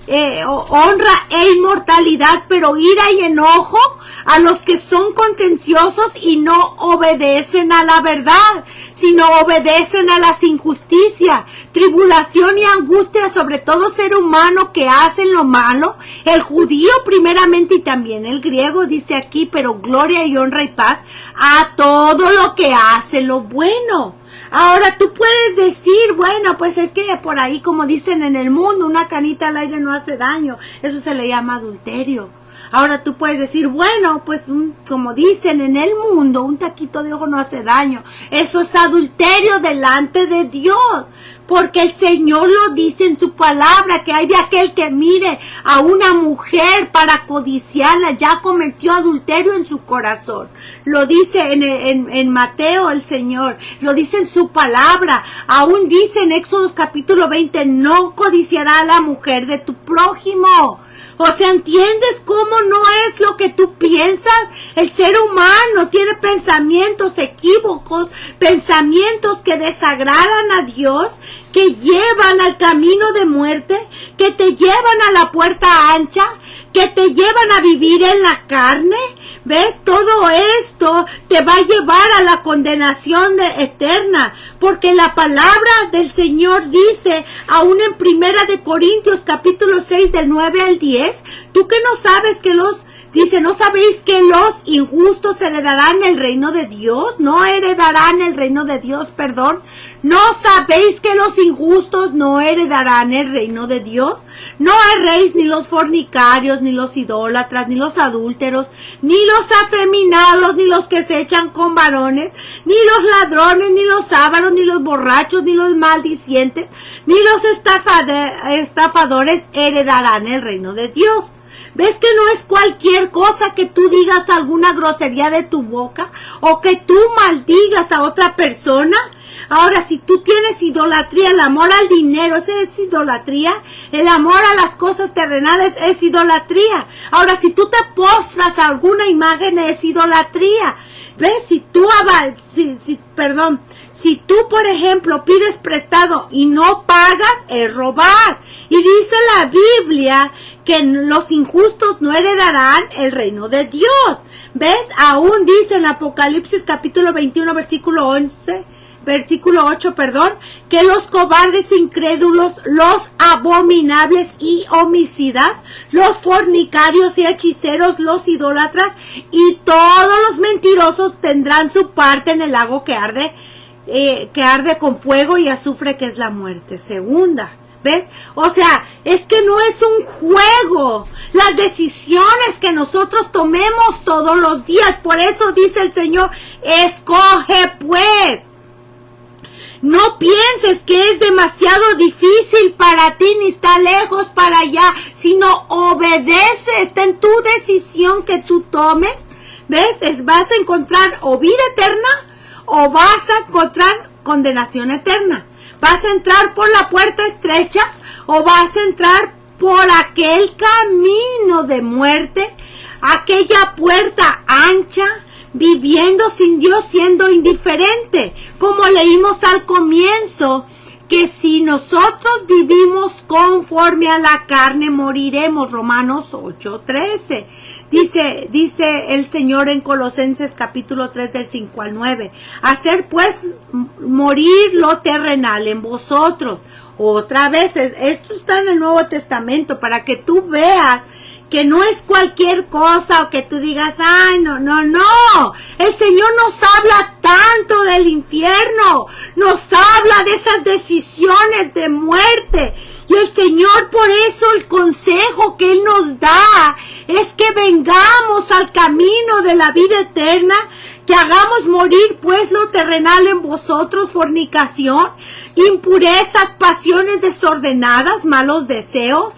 honra e inmortalidad, pero ira y enojo a los que son contenciosos y no obedecen a la verdad, sino obedecen a las injusticias, tribulación y angustia sobre todo ser humano que hacen lo malo, el judío primeramente y también el griego, dice aquí, pero gloria y honra y paz a todo lo que hace lo bueno. Ahora tú puedes decir, bueno, pues es que por ahí, como dicen en el mundo, una canita al aire no hace daño. Eso se le llama adulterio. Ahora tú puedes decir, bueno, pues como dicen en el mundo, un taquito de ojo no hace daño. Eso es adulterio delante de Dios. Porque el Señor lo dice en su palabra, que hay de aquel que mire a una mujer para codiciarla, ya cometió adulterio en su corazón. Lo dice en Mateo el Señor, lo dice en su palabra. Aún dice en Éxodo capítulo 20, no codiciará a la mujer de tu prójimo. O sea, ¿entiendes cómo no es lo que tú piensas? El ser humano tiene pensamientos equívocos, pensamientos que desagradan a Dios, que llevan al camino de muerte, que te llevan a la puerta ancha, que te llevan a vivir en la carne. ¿Ves? Todo esto te va a llevar a la condenación eterna, porque la palabra del Señor dice, aún en Primera de Corintios capítulo 6 del 9 al 10, tú que no sabes que dice, ¿no sabéis que los injustos heredarán el reino de Dios? No heredarán el reino de Dios, perdón. ¿No sabéis que los injustos no heredarán el reino de Dios? No erréis ni los fornicarios, ni los idólatras, ni los adúlteros, ni los afeminados, ni los que se echan con varones, ni los ladrones, ni los ávaros, ni los borrachos, ni los maldicientes, ni los estafadores heredarán el reino de Dios. ¿Ves que no es cualquier cosa que tú digas alguna grosería de tu boca o que tú maldigas a otra persona? Ahora, si tú tienes idolatría, el amor al dinero, ¿ese es idolatría? El amor a las cosas terrenales es idolatría. Ahora, si tú te postras a alguna imagen, es idolatría. ¿Ves? Si tú, por ejemplo, pides prestado y no pagas, es robar. Y dice la Biblia que los injustos no heredarán el reino de Dios. ¿Ves? Aún dice en Apocalipsis capítulo 21, versículo 8, que los cobardes incrédulos, los abominables y homicidas, los fornicarios y hechiceros, los idólatras y todos los mentirosos tendrán su parte en el lago que arde con fuego y azufre, que es la muerte segunda. ¿Ves? O sea, es que no es un juego. Las decisiones que nosotros tomemos todos los días. Por eso dice el Señor, escoge pues. No pienses que es demasiado difícil para ti, ni está lejos para allá, sino obedece, está en tu decisión que tú tomes. ¿Ves? Vas a encontrar o vida eterna o vas a encontrar condenación eterna. ¿Vas a entrar por la puerta estrecha o vas a entrar por aquel camino de muerte, aquella puerta ancha, viviendo sin Dios, siendo indiferente? Como leímos al comienzo, que si nosotros vivimos conforme a la carne, moriremos. Romanos 8:13. Dice el Señor en Colosenses capítulo 3 del 5 al 9. Hacer pues morir lo terrenal en vosotros. Otra vez, esto está en el Nuevo Testamento para que tú veas que no es cualquier cosa o que tú digas, ay, no. El Señor nos habla tanto del infierno, nos habla de esas decisiones de muerte. Y el Señor, por eso el consejo que Él nos da es que vengamos al camino de la vida eterna, que hagamos morir pues lo terrenal en vosotros, fornicación, impurezas, pasiones desordenadas, malos deseos,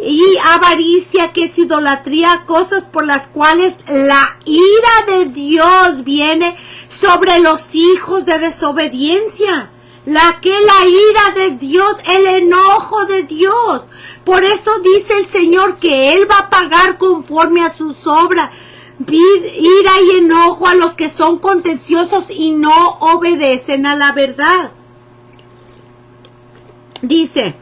y avaricia, que es idolatría, cosas por las cuales la ira de Dios viene sobre los hijos de desobediencia. la ira de Dios, el enojo de Dios. Por eso dice el Señor que Él va a pagar conforme a sus obras. Ira y enojo a los que son contenciosos y no obedecen a la verdad. Dice,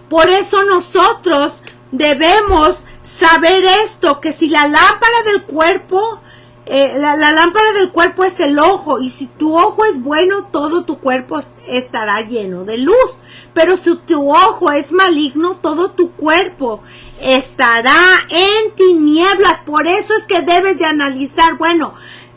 por eso nosotros debemos saber esto, que si la lámpara del cuerpo, la lámpara del cuerpo es el ojo, y si tu ojo es bueno, todo tu cuerpo estará lleno de luz. Pero si tu ojo es maligno, todo tu cuerpo estará en tinieblas. Por eso es que debes de analizar, bueno,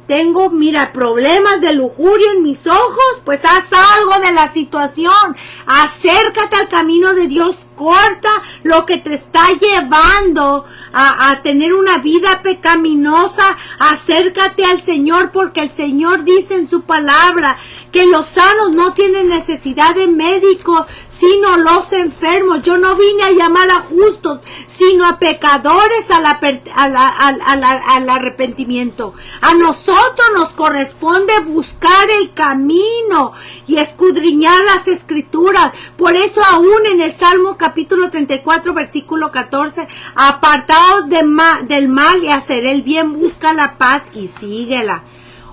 tengo, mira, problemas de lujuria en mis ojos, pues haz algo de la situación. Acércate al camino de Dios, corta lo que te está llevando a tener una vida pecaminosa. Acércate al Señor, porque el Señor dice en su palabra que los sanos no tienen necesidad de médicos, sino los enfermos. Yo no vine a llamar a justos, sino a pecadores al arrepentimiento. A nosotros nos corresponde buscar el camino y escudriñar las escrituras. Por eso aún en el Salmo capítulo 34 versículo 14, apartaos del mal y hacer el bien, busca la paz y síguela.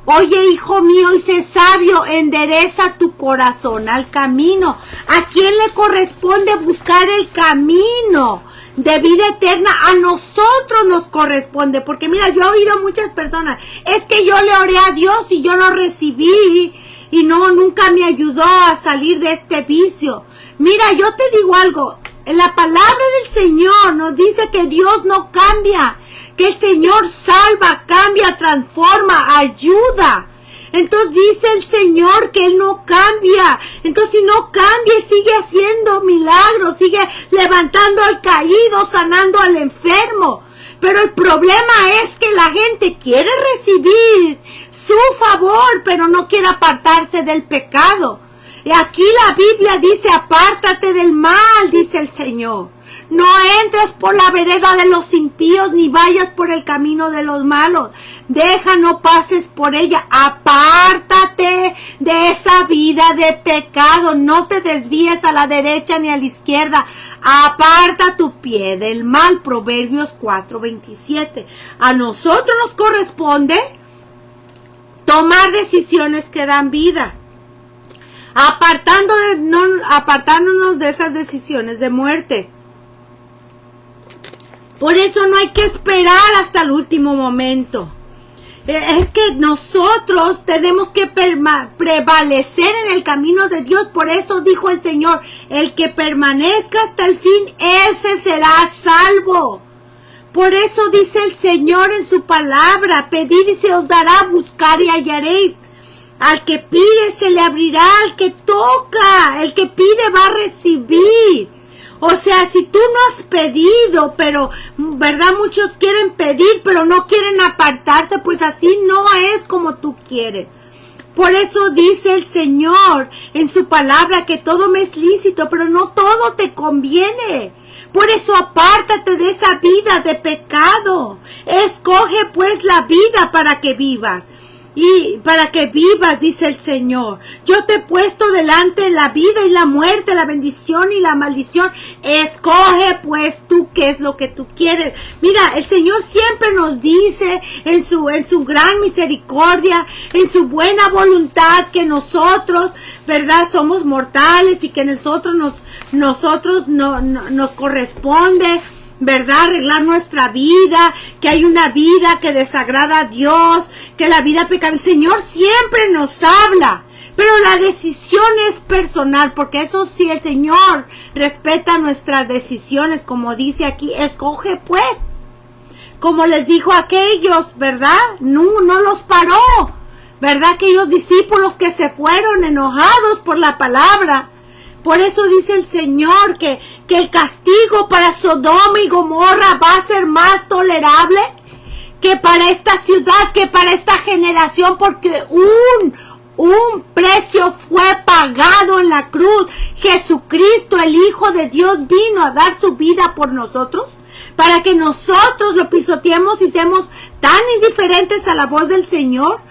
Oye, hijo mío, y sé sabio, endereza tu corazón al camino. ¿A quién le corresponde buscar el camino de vida eterna? A nosotros nos corresponde, porque mira, yo he oído muchas personas, es que yo le oré a Dios y yo lo recibí y nunca me ayudó a salir de este vicio. Mira, yo te digo algo, la palabra del Señor nos dice que Dios no cambia, que el Señor salva, cambia, transforma, ayuda. Entonces dice el Señor que Él no cambia. Entonces si no cambia, Él sigue haciendo milagros, sigue levantando al caído, sanando al enfermo. Pero el problema es que la gente quiere recibir su favor, pero no quiere apartarse del pecado. Y aquí la Biblia dice, apártate del mal, dice el Señor. No entres por la vereda de los impíos, ni vayas por el camino de los malos. Deja, no pases por ella. Apártate de esa vida de pecado. No te desvíes a la derecha ni a la izquierda. Aparta tu pie del mal. Proverbios 4:27. A nosotros nos corresponde tomar decisiones que dan vida, apartándonos de esas decisiones de muerte. Por eso no hay que esperar hasta el último momento. Es que nosotros tenemos que prevalecer en el camino de Dios. Por eso dijo el Señor, el que permanezca hasta el fin, ese será salvo. Por eso dice el Señor en su palabra, pedid y se os dará, buscar y hallaréis. Al que pide se le abrirá, al que toca, el que pide va a recibir. O sea, si tú no has pedido, pero, ¿verdad? Muchos quieren pedir, pero no quieren apartarse, pues así no es como tú quieres. Por eso dice el Señor en su palabra que todo me es lícito, pero no todo te conviene. Por eso apártate de esa vida de pecado. Escoge pues la vida para que vivas. Y para que vivas, dice el Señor. Yo te he puesto delante la vida y la muerte, la bendición y la maldición. Escoge pues tú qué es lo que tú quieres. Mira, el Señor siempre nos dice en su gran misericordia, en su buena voluntad, que nosotros, ¿verdad? Somos mortales y que nosotros nos corresponde, ¿verdad? Arreglar nuestra vida, que hay una vida que desagrada a Dios, que la vida pecaminosa. El Señor siempre nos habla, pero la decisión es personal, porque eso sí, el Señor respeta nuestras decisiones, como dice aquí, escoge pues. Como les dijo a aquellos, ¿verdad? No los paró, ¿verdad? Aquellos discípulos que se fueron enojados por la palabra. Por eso dice el Señor que el castigo para Sodoma y Gomorra va a ser más tolerable que para esta ciudad, que para esta generación, porque un precio fue pagado en la cruz. Jesucristo, el Hijo de Dios, vino a dar su vida por nosotros, para que nosotros lo pisoteemos y seamos tan indiferentes a la voz del Señor.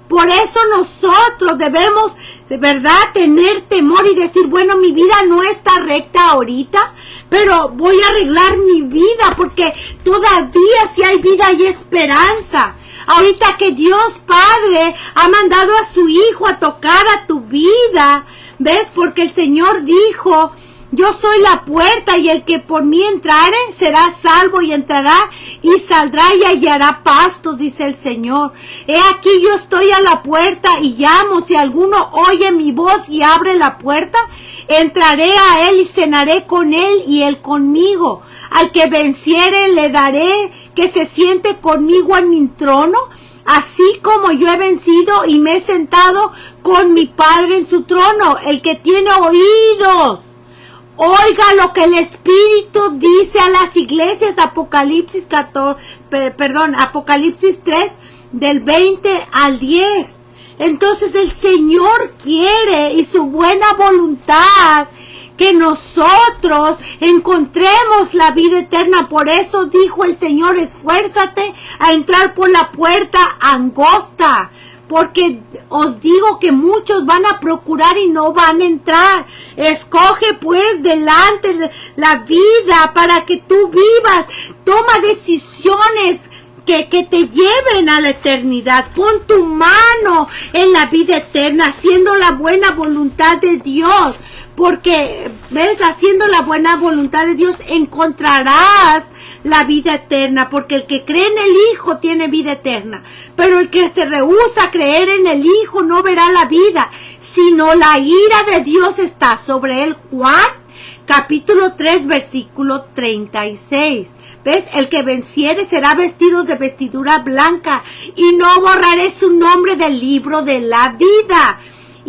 Por eso nosotros debemos, de verdad, tener temor y decir, bueno, mi vida no está recta ahorita, pero voy a arreglar mi vida porque todavía si hay vida hay esperanza. Ahorita que Dios Padre ha mandado a su Hijo a tocar a tu vida, ¿ves? Porque el Señor dijo, yo soy la puerta y el que por mí entrare será salvo y entrará y saldrá y hallará pastos, dice el Señor. He aquí yo estoy a la puerta y llamo. Si alguno oye mi voz y abre la puerta, entraré a él y cenaré con él y él conmigo. Al que venciere le daré que se siente conmigo en mi trono, así como yo he vencido y me he sentado con mi Padre en su trono. El que tiene oídos, oiga lo que el Espíritu dice a las iglesias. Apocalipsis 3, del 20 al 10. Entonces el Señor quiere, y su buena voluntad, que nosotros encontremos la vida eterna. Por eso dijo el Señor, esfuérzate a entrar por la puerta angosta, porque os digo que muchos van a procurar y no van a entrar. Escoge pues delante la vida para que tú vivas. Toma decisiones que te lleven a la eternidad. Pon tu mano en la vida eterna, haciendo la buena voluntad de Dios. Porque, ves, haciendo la buena voluntad de Dios encontrarás la vida eterna, porque el que cree en el Hijo tiene vida eterna, pero el que se rehúsa a creer en el Hijo no verá la vida, sino la ira de Dios está sobre él. Juan capítulo 3 versículo 36. ¿Ves? El que venciere será vestido de vestidura blanca y no borraré su nombre del libro de la vida.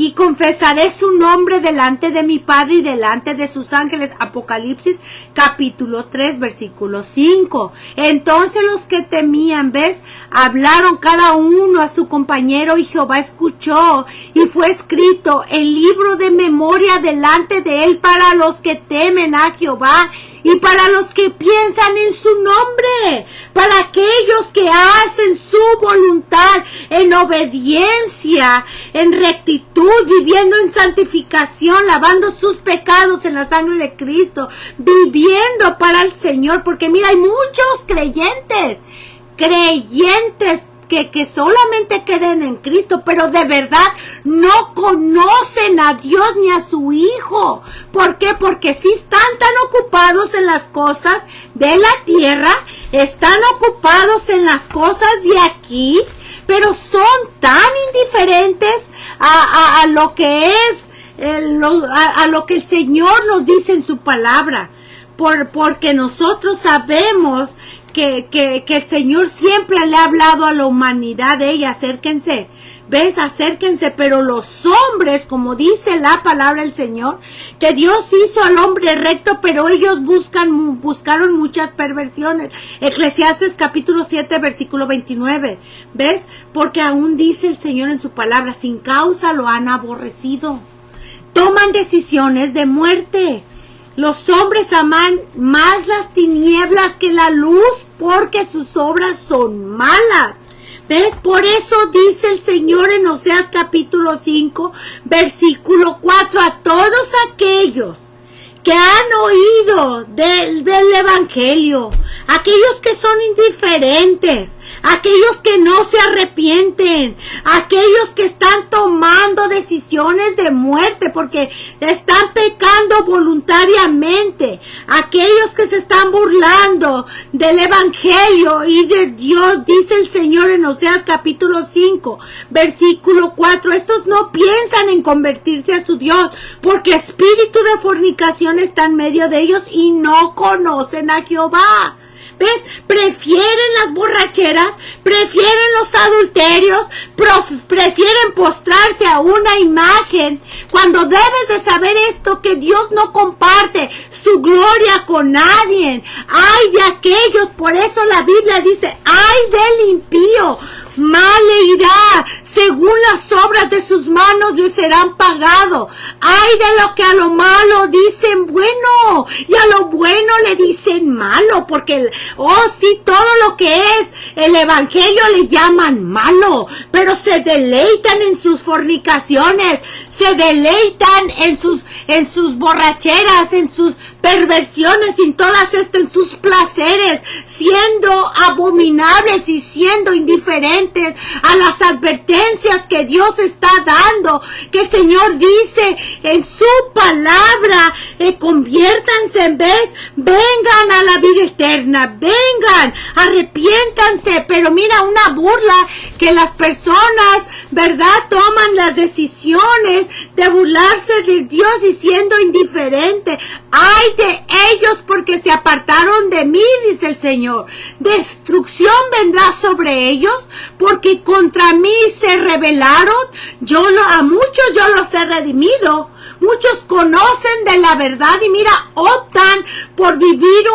Y confesaré su nombre delante de mi Padre y delante de sus ángeles. Apocalipsis capítulo 3 versículo 5. Entonces los que temían, ¿ves? Hablaron cada uno a su compañero y Jehová escuchó. Y fue escrito el libro de memoria delante de él para los que temen a Jehová y para los que piensan en su nombre, para aquellos que hacen su voluntad en obediencia, en rectitud, viviendo en santificación, lavando sus pecados en la sangre de Cristo, viviendo para el Señor. Porque mira, hay muchos creyentes que solamente creen en Cristo, pero de verdad no conocen a Dios ni a su Hijo. ¿Por qué? Porque sí están tan ocupados en las cosas de la tierra, están ocupados en las cosas de aquí, pero son tan indiferentes a lo que es, a lo que el Señor nos dice en su palabra. Porque nosotros sabemos que el Señor siempre le ha hablado a la humanidad de ella, acérquense, ¿ves? Acérquense, pero los hombres, como dice la palabra del Señor, que Dios hizo al hombre recto, pero ellos buscaron muchas perversiones. Eclesiastes capítulo 7, versículo 29, ¿ves? Porque aún dice el Señor en su palabra, sin causa lo han aborrecido. Toman decisiones de muerte. Los hombres aman más las tinieblas que la luz, porque sus obras son malas. ¿Ves? Por eso dice el Señor en Oseas capítulo 5, versículo 4, a todos aquellos que han oído del Evangelio, aquellos que son indiferentes, aquellos que no se arrepienten, aquellos que están tomando decisiones de muerte porque están pecando voluntariamente, aquellos que se están burlando del Evangelio y de Dios, dice el Señor en Oseas capítulo 5, versículo 4, estos no piensan en convertirse a su Dios, porque espíritu de fornicación está en medio de ellos y no conocen a Jehová. ¿Ves? Prefieren las borracheras, prefieren los adulterios, prefieren postrarse a una imagen, cuando debes de saber esto, que Dios no comparte su gloria con nadie. Ay de aquellos, por eso la Biblia dice, ay del impío, mal le irá, según las obras de sus manos les serán pagados. Ay de lo que a lo malo dicen bueno y a lo bueno le dicen malo, porque sí, todo lo que es el evangelio le llaman malo, pero se deleitan en sus fornicaciones, se deleitan en sus borracheras, en sus perversiones, en todas estas, en sus placeres, siendo abominables y siendo indiferentes a las advertencias que Dios está dando, que el Señor dice en su palabra, conviértanse en vez, vengan a la vida eterna, vengan, arrepiéntanse. Pero mira, una burla que las personas, ¿verdad?, toman las decisiones de burlarse de Dios y siendo indiferente. Ay de ellos, porque se apartaron de mí, dice el Señor. Destrucción vendrá sobre ellos, porque contra mí se rebelaron. A muchos yo los he redimido. Muchos conocen de la verdad y mira, optan por vivir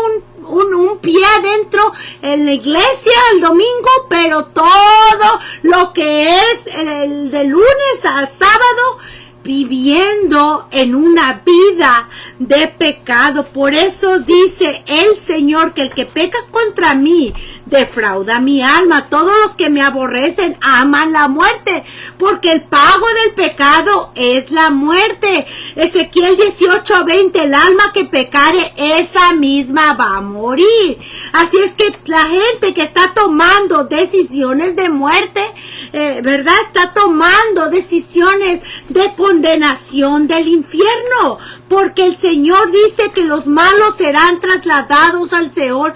un pie adentro en la iglesia el domingo, pero todo lo que es el de lunes a sábado, viviendo en una vida de pecado. Por eso dice el Señor que el que peca contra mí defrauda mi alma. Todos los que me aborrecen aman la muerte, porque el pago del pecado es la muerte. Ezequiel 18:20, el alma que pecare, esa misma va a morir. Así es que la gente que está tomando decisiones de muerte, ¿verdad?, está tomando decisiones de condenación del infierno, porque el Señor dice que los malos serán trasladados al Seol.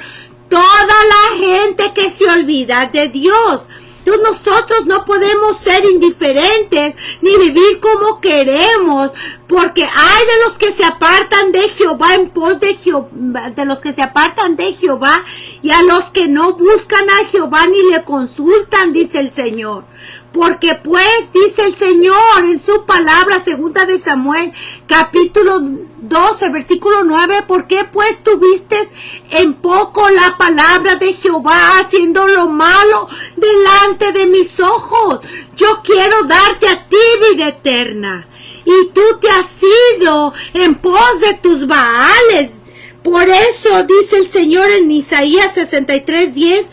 Toda la gente que se olvida de Dios. Entonces nosotros no podemos ser indiferentes ni vivir como queremos, porque hay de los que se apartan de Jehová en pos de Jehová, de los que se apartan de Jehová, y a los que no buscan a Jehová ni le consultan, dice el Señor. Porque pues, dice el Señor en su palabra, segunda de Samuel, capítulo 12, versículo 9, ¿por qué pues tuviste en poco la palabra de Jehová, haciendo lo malo delante de mis ojos? Yo quiero darte a ti vida eterna, y tú te has ido en pos de tus Baales. Por eso dice el Señor en Isaías 63:10,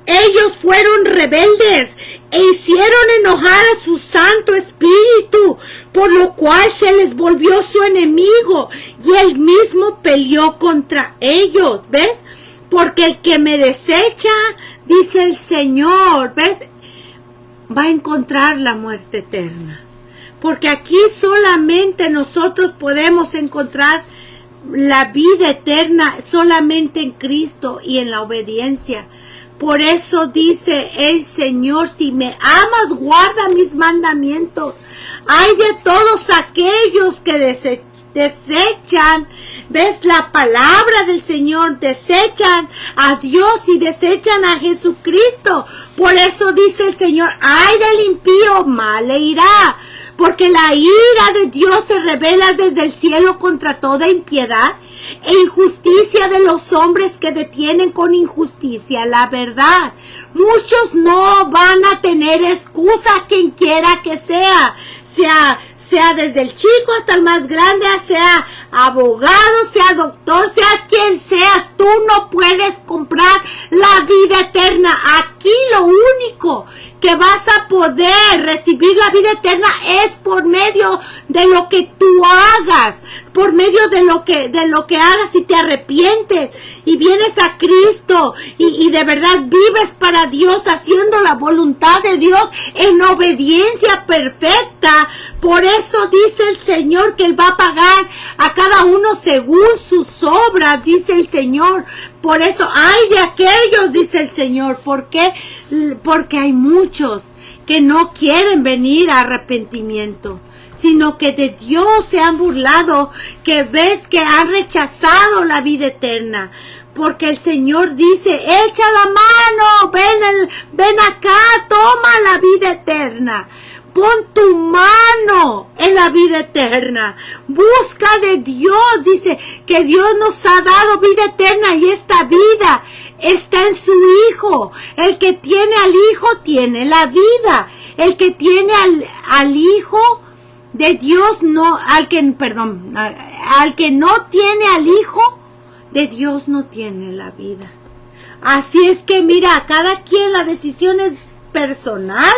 ellos fueron rebeldes e hicieron enojar a su Santo Espíritu, por lo cual se les volvió su enemigo y él mismo peleó contra ellos. ¿Ves? Porque el que me desecha, dice el Señor, ¿ves?, va a encontrar la muerte eterna. Porque aquí solamente nosotros podemos encontrar la vida eterna, solamente en Cristo y en la obediencia. Por eso dice el Señor, si me amas, guarda mis mandamientos. Ay de todos aquellos que desechan, ves, la palabra del Señor, desechan a Dios y desechan a Jesucristo. Por eso dice el Señor, ay del impío, mal le irá, porque la ira de Dios se revela desde el cielo contra toda impiedad e injusticia de los hombres que detienen con injusticia la verdad. Muchos no van a tener excusa, quien quiera que sea desde el chico hasta el más grande, sea abogado, sea doctor, seas quien seas, tú no puedes comprar la vida eterna. Aquí lo único que vas a poder recibir la vida eterna es por medio de lo que tú hagas, por medio de lo que hagas, si te arrepientes y vienes a Cristo y de verdad vives para Dios, haciendo la voluntad de Dios en obediencia perfecta. Por eso dice el Señor que Él va a pagar a cada uno según sus obras, dice el Señor. Por eso hay de aquellos, dice el Señor. ¿Por qué? Porque hay muchos que no quieren venir a arrepentimiento, sino que de Dios se han burlado, que ves que han rechazado la vida eterna. Porque el Señor dice, echa la mano, ven acá, toma la vida eterna. Pon tu mano en la vida eterna. Busca de Dios. Dice que Dios nos ha dado vida eterna y esta vida está en su Hijo. El que tiene al Hijo tiene la vida. El que tiene al Hijo de Dios, no, al que no tiene al Hijo de Dios no tiene la vida. Así es que mira, cada quien, la decisión es personal.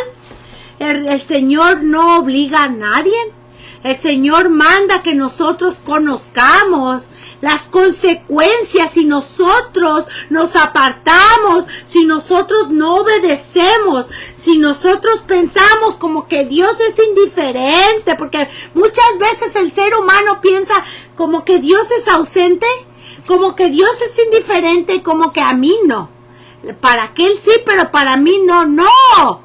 El Señor no obliga a nadie. El Señor manda que nosotros conozcamos las consecuencias si nosotros nos apartamos, si nosotros no obedecemos, si nosotros pensamos como que Dios es indiferente, porque muchas veces el ser humano piensa como que Dios es ausente, como que Dios es indiferente, como que a mí no. Para aquel sí, pero para mí no, no.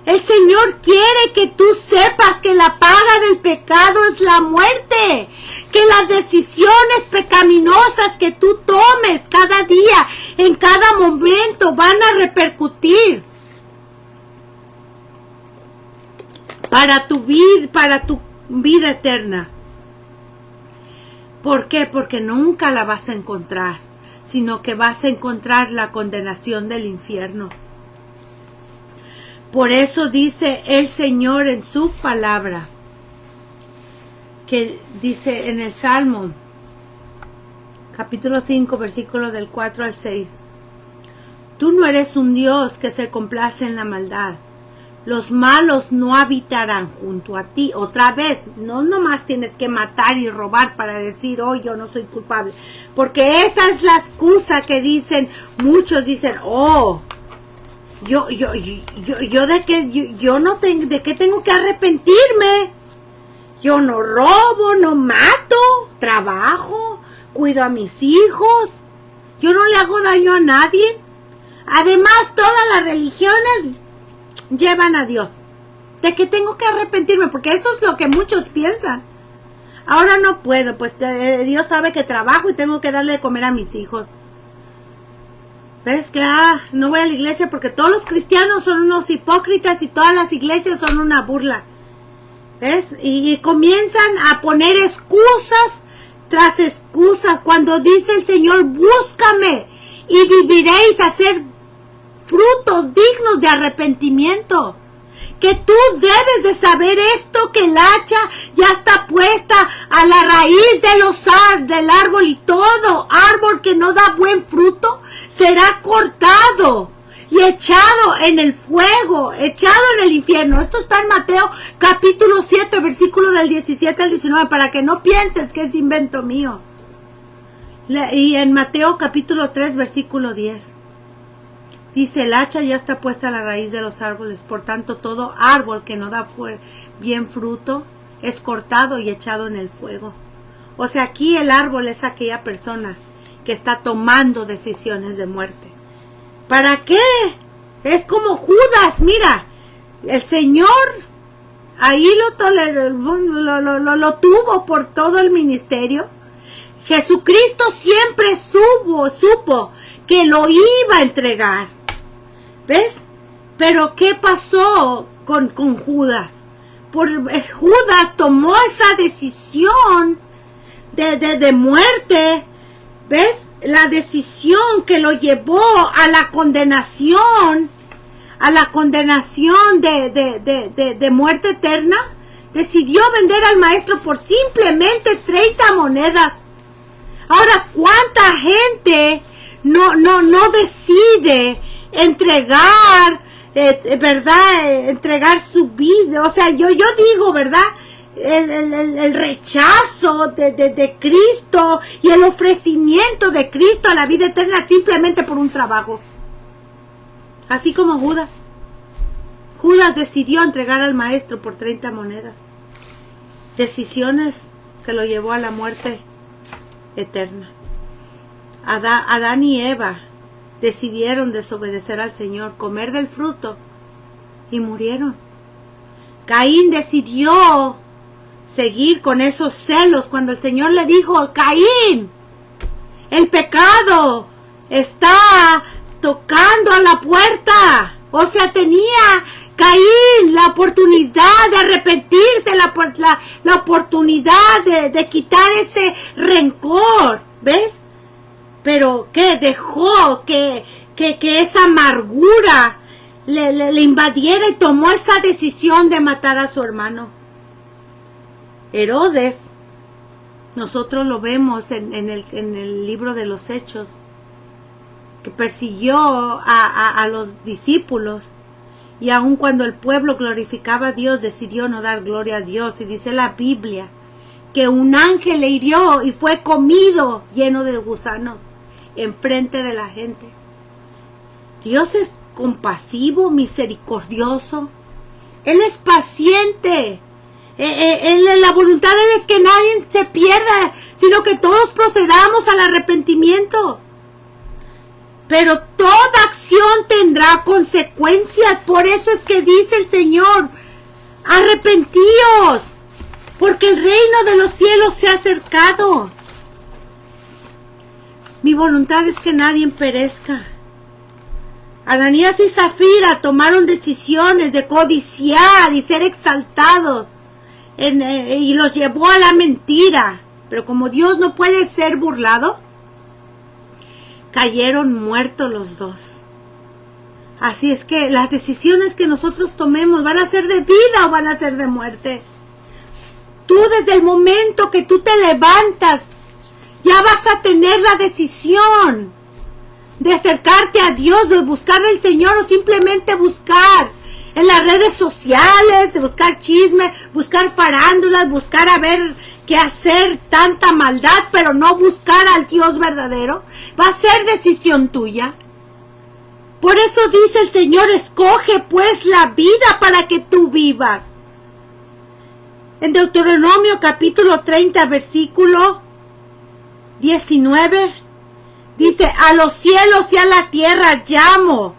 El Señor quiere que tú sepas que la paga del pecado es la muerte, que las decisiones pecaminosas que tú tomes cada día, en cada momento, van a repercutir para tu vida eterna. ¿Por qué? Porque nunca la vas a encontrar, sino que vas a encontrar la condenación del infierno. Por eso dice el Señor en su palabra, que dice en el Salmo, capítulo 5, versículo del 4 al 6. Tú no eres un Dios que se complace en la maldad. Los malos no habitarán junto a ti. Otra vez, no nomás tienes que matar y robar para decir, oh, yo no soy culpable. Porque esa es la excusa que dicen, muchos dicen, oh, yo no tengo, ¿de qué tengo que arrepentirme? Yo no robo, no mato, trabajo, cuido a mis hijos, yo no le hago daño a nadie. Además, todas las religiones llevan a Dios. ¿De qué tengo que arrepentirme? Porque eso es lo que muchos piensan. Ahora no puedo, pues Dios sabe que trabajo y tengo que darle de comer a mis hijos. ¿Ves que no voy a la iglesia porque todos los cristianos son unos hipócritas y todas las iglesias son una burla? ¿Ves? Y comienzan a poner excusas tras excusas cuando dice el Señor, búscame y viviréis, a hacer frutos dignos de arrepentimiento. Que tú debes de saber esto, que el hacha ya está puesta a la raíz del árbol, y todo árbol que no da buen fruto será cortado y echado en el fuego, echado en el infierno. Esto está en Mateo capítulo 7, versículo del 17 al 19, para que no pienses que es invento mío. Y en Mateo capítulo 3, versículo 10. Dice, el hacha ya está puesta a la raíz de los árboles, por tanto todo árbol que no da bien fruto es cortado y echado en el fuego. O sea, aquí el árbol es aquella persona que está tomando decisiones de muerte. ¿Para qué? Es como Judas, mira, el Señor ahí lo toleró, lo tuvo por todo el ministerio. Jesucristo siempre supo que lo iba a entregar. ¿Ves? Pero ¿qué pasó con Judas? Judas tomó esa decisión de muerte. ¿Ves? La decisión que lo llevó a la condenación, de muerte eterna. Decidió vender al maestro por simplemente 30 monedas. Ahora, ¿cuánta gente no decide entregar, verdad, entregar su vida? O sea, yo digo, verdad, el rechazo de Cristo y el ofrecimiento de Cristo a la vida eterna simplemente por un trabajo. Así como Judas decidió entregar al maestro por 30 monedas. Decisiones que lo llevó a la muerte eterna. Adán y Eva decidieron desobedecer al Señor, comer del fruto, y murieron. Caín decidió seguir con esos celos cuando el Señor le dijo, Caín, el pecado está tocando a la puerta. O sea, tenía Caín la oportunidad de arrepentirse, la oportunidad de quitar ese rencor, ¿ves? Pero ¿qué? Dejó que esa amargura le invadiera y tomó esa decisión de matar a su hermano. Herodes, nosotros lo vemos en el libro de los Hechos, que persiguió a los discípulos, y aun cuando el pueblo glorificaba a Dios, decidió no dar gloria a Dios. Y dice la Biblia que un ángel le hirió y fue comido lleno de gusanos enfrente de la gente. Dios es compasivo, misericordioso. Él es paciente. La voluntad de Él es que nadie se pierda, sino que todos procedamos al arrepentimiento. Pero toda acción tendrá consecuencias. Por eso es que dice el Señor: arrepentíos, porque el reino de los cielos se ha acercado. Mi voluntad es que nadie perezca. Ananías y Zafira tomaron decisiones de codiciar y ser exaltados, y los llevó a la mentira. Pero como Dios no puede ser burlado, cayeron muertos los dos. Así es que las decisiones que nosotros tomemos van a ser de vida o van a ser de muerte. Tú, desde el momento que tú te levantas, ya vas a tener la decisión de acercarte a Dios, de buscar al Señor, o simplemente buscar en las redes sociales, de buscar chisme, buscar farándulas, buscar a ver qué hacer, tanta maldad, pero no buscar al Dios verdadero. Va a ser decisión tuya. Por eso dice el Señor: escoge pues la vida para que tú vivas. En Deuteronomio capítulo 30, versículo 19, dice: a los cielos y a la tierra llamo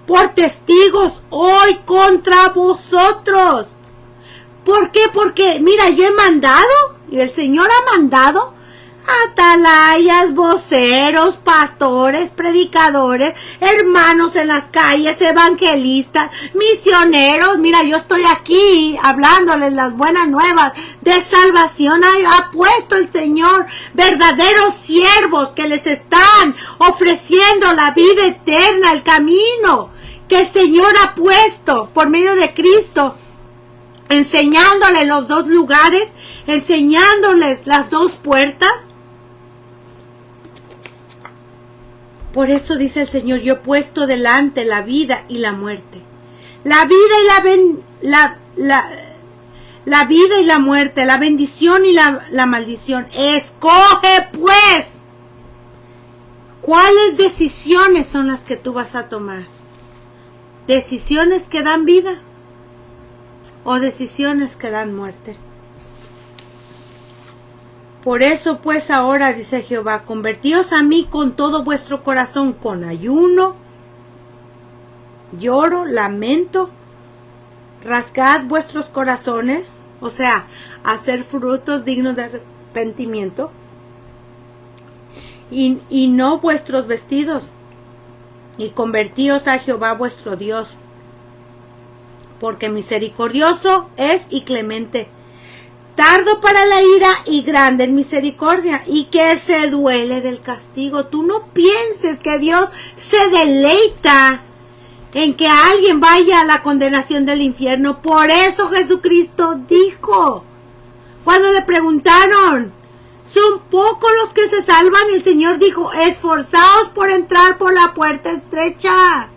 por testigos hoy contra vosotros. ¿Por qué? Porque, mira, yo he mandado, y el Señor ha mandado atalayas, voceros, pastores, predicadores, hermanos en las calles, evangelistas, misioneros. Mira, yo estoy aquí hablándoles las buenas nuevas de salvación. Ha puesto el Señor verdaderos siervos que les están ofreciendo la vida eterna, el camino que el Señor ha puesto por medio de Cristo, enseñándoles los dos lugares, enseñándoles las dos puertas. Por eso dice el Señor: yo he puesto delante la vida y la muerte. La vida y la muerte, la bendición y la maldición. Escoge pues cuáles decisiones son las que tú vas a tomar. ¿Decisiones que dan vida o decisiones que dan muerte? Por eso pues ahora, dice Jehová, convertíos a mí con todo vuestro corazón, con ayuno, lloro, lamento, rasgad vuestros corazones, o sea, hacer frutos dignos de arrepentimiento, y no vuestros vestidos, y convertíos a Jehová vuestro Dios, porque misericordioso es y clemente, tardo para la ira y grande en misericordia, y que se duele del castigo. Tú no pienses que Dios se deleita en que alguien vaya a la condenación del infierno. Por eso Jesucristo dijo, cuando le preguntaron, ¿son pocos los que se salvan? El Señor dijo: esforzaos por entrar por la puerta estrecha,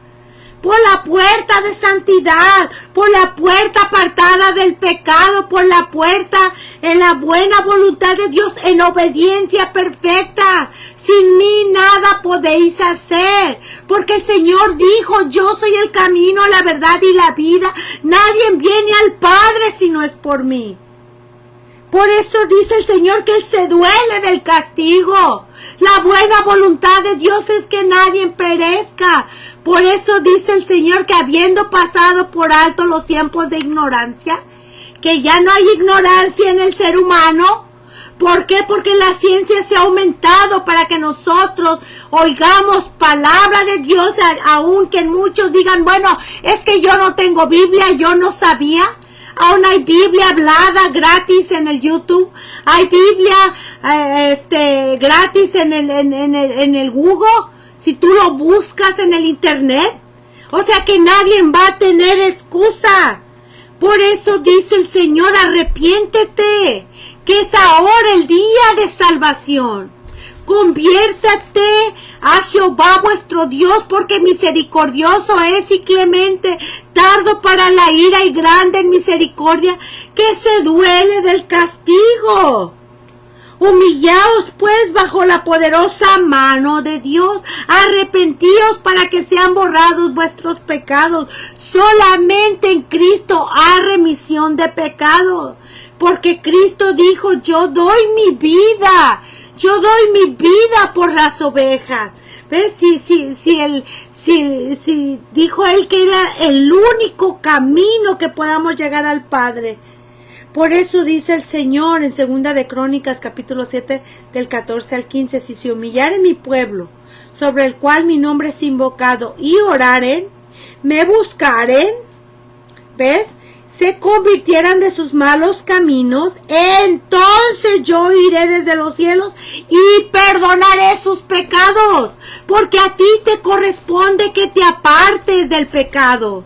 por la puerta de santidad, por la puerta apartada del pecado, por la puerta en la buena voluntad de Dios, en obediencia perfecta. Sin mí nada podéis hacer, porque el Señor dijo: yo soy el camino, la verdad y la vida. Nadie viene al Padre si no es por mí. Por eso dice el Señor que Él se duele del castigo. La buena voluntad de Dios es que nadie perezca. Por eso dice el Señor que, habiendo pasado por alto los tiempos de ignorancia, que ya no hay ignorancia en el ser humano. ¿Por qué? Porque la ciencia se ha aumentado para que nosotros oigamos palabra de Dios, aunque muchos digan: bueno, es que yo no tengo Biblia, yo no sabía. Aún hay Biblia hablada gratis en el YouTube. Hay Biblia gratis en el Google. Si tú lo buscas en el internet. O sea que nadie va a tener excusa. Por eso dice el Señor, arrepiéntete, que es ahora el día de salvación. Conviértate a Jehová vuestro Dios, porque misericordioso es y clemente, tardo para la ira y grande en misericordia, que se duele del castigo. Humillaos pues bajo la poderosa mano de Dios, arrepentíos para que sean borrados vuestros pecados. Solamente en Cristo hay remisión de pecados, porque Cristo dijo, yo doy mi vida por las ovejas. ¿Ves? Si dijo él que era el único camino que podamos llegar al Padre. Por eso dice el Señor en 2 de Crónicas, capítulo 7, del 14 al 15, si se humillare mi pueblo, sobre el cual mi nombre es invocado, y oraren, me buscaren, ¿ves? Se convirtieran de sus malos caminos, entonces yo iré desde los cielos y perdonaré sus pecados, porque a ti te corresponde que te apartes del pecado.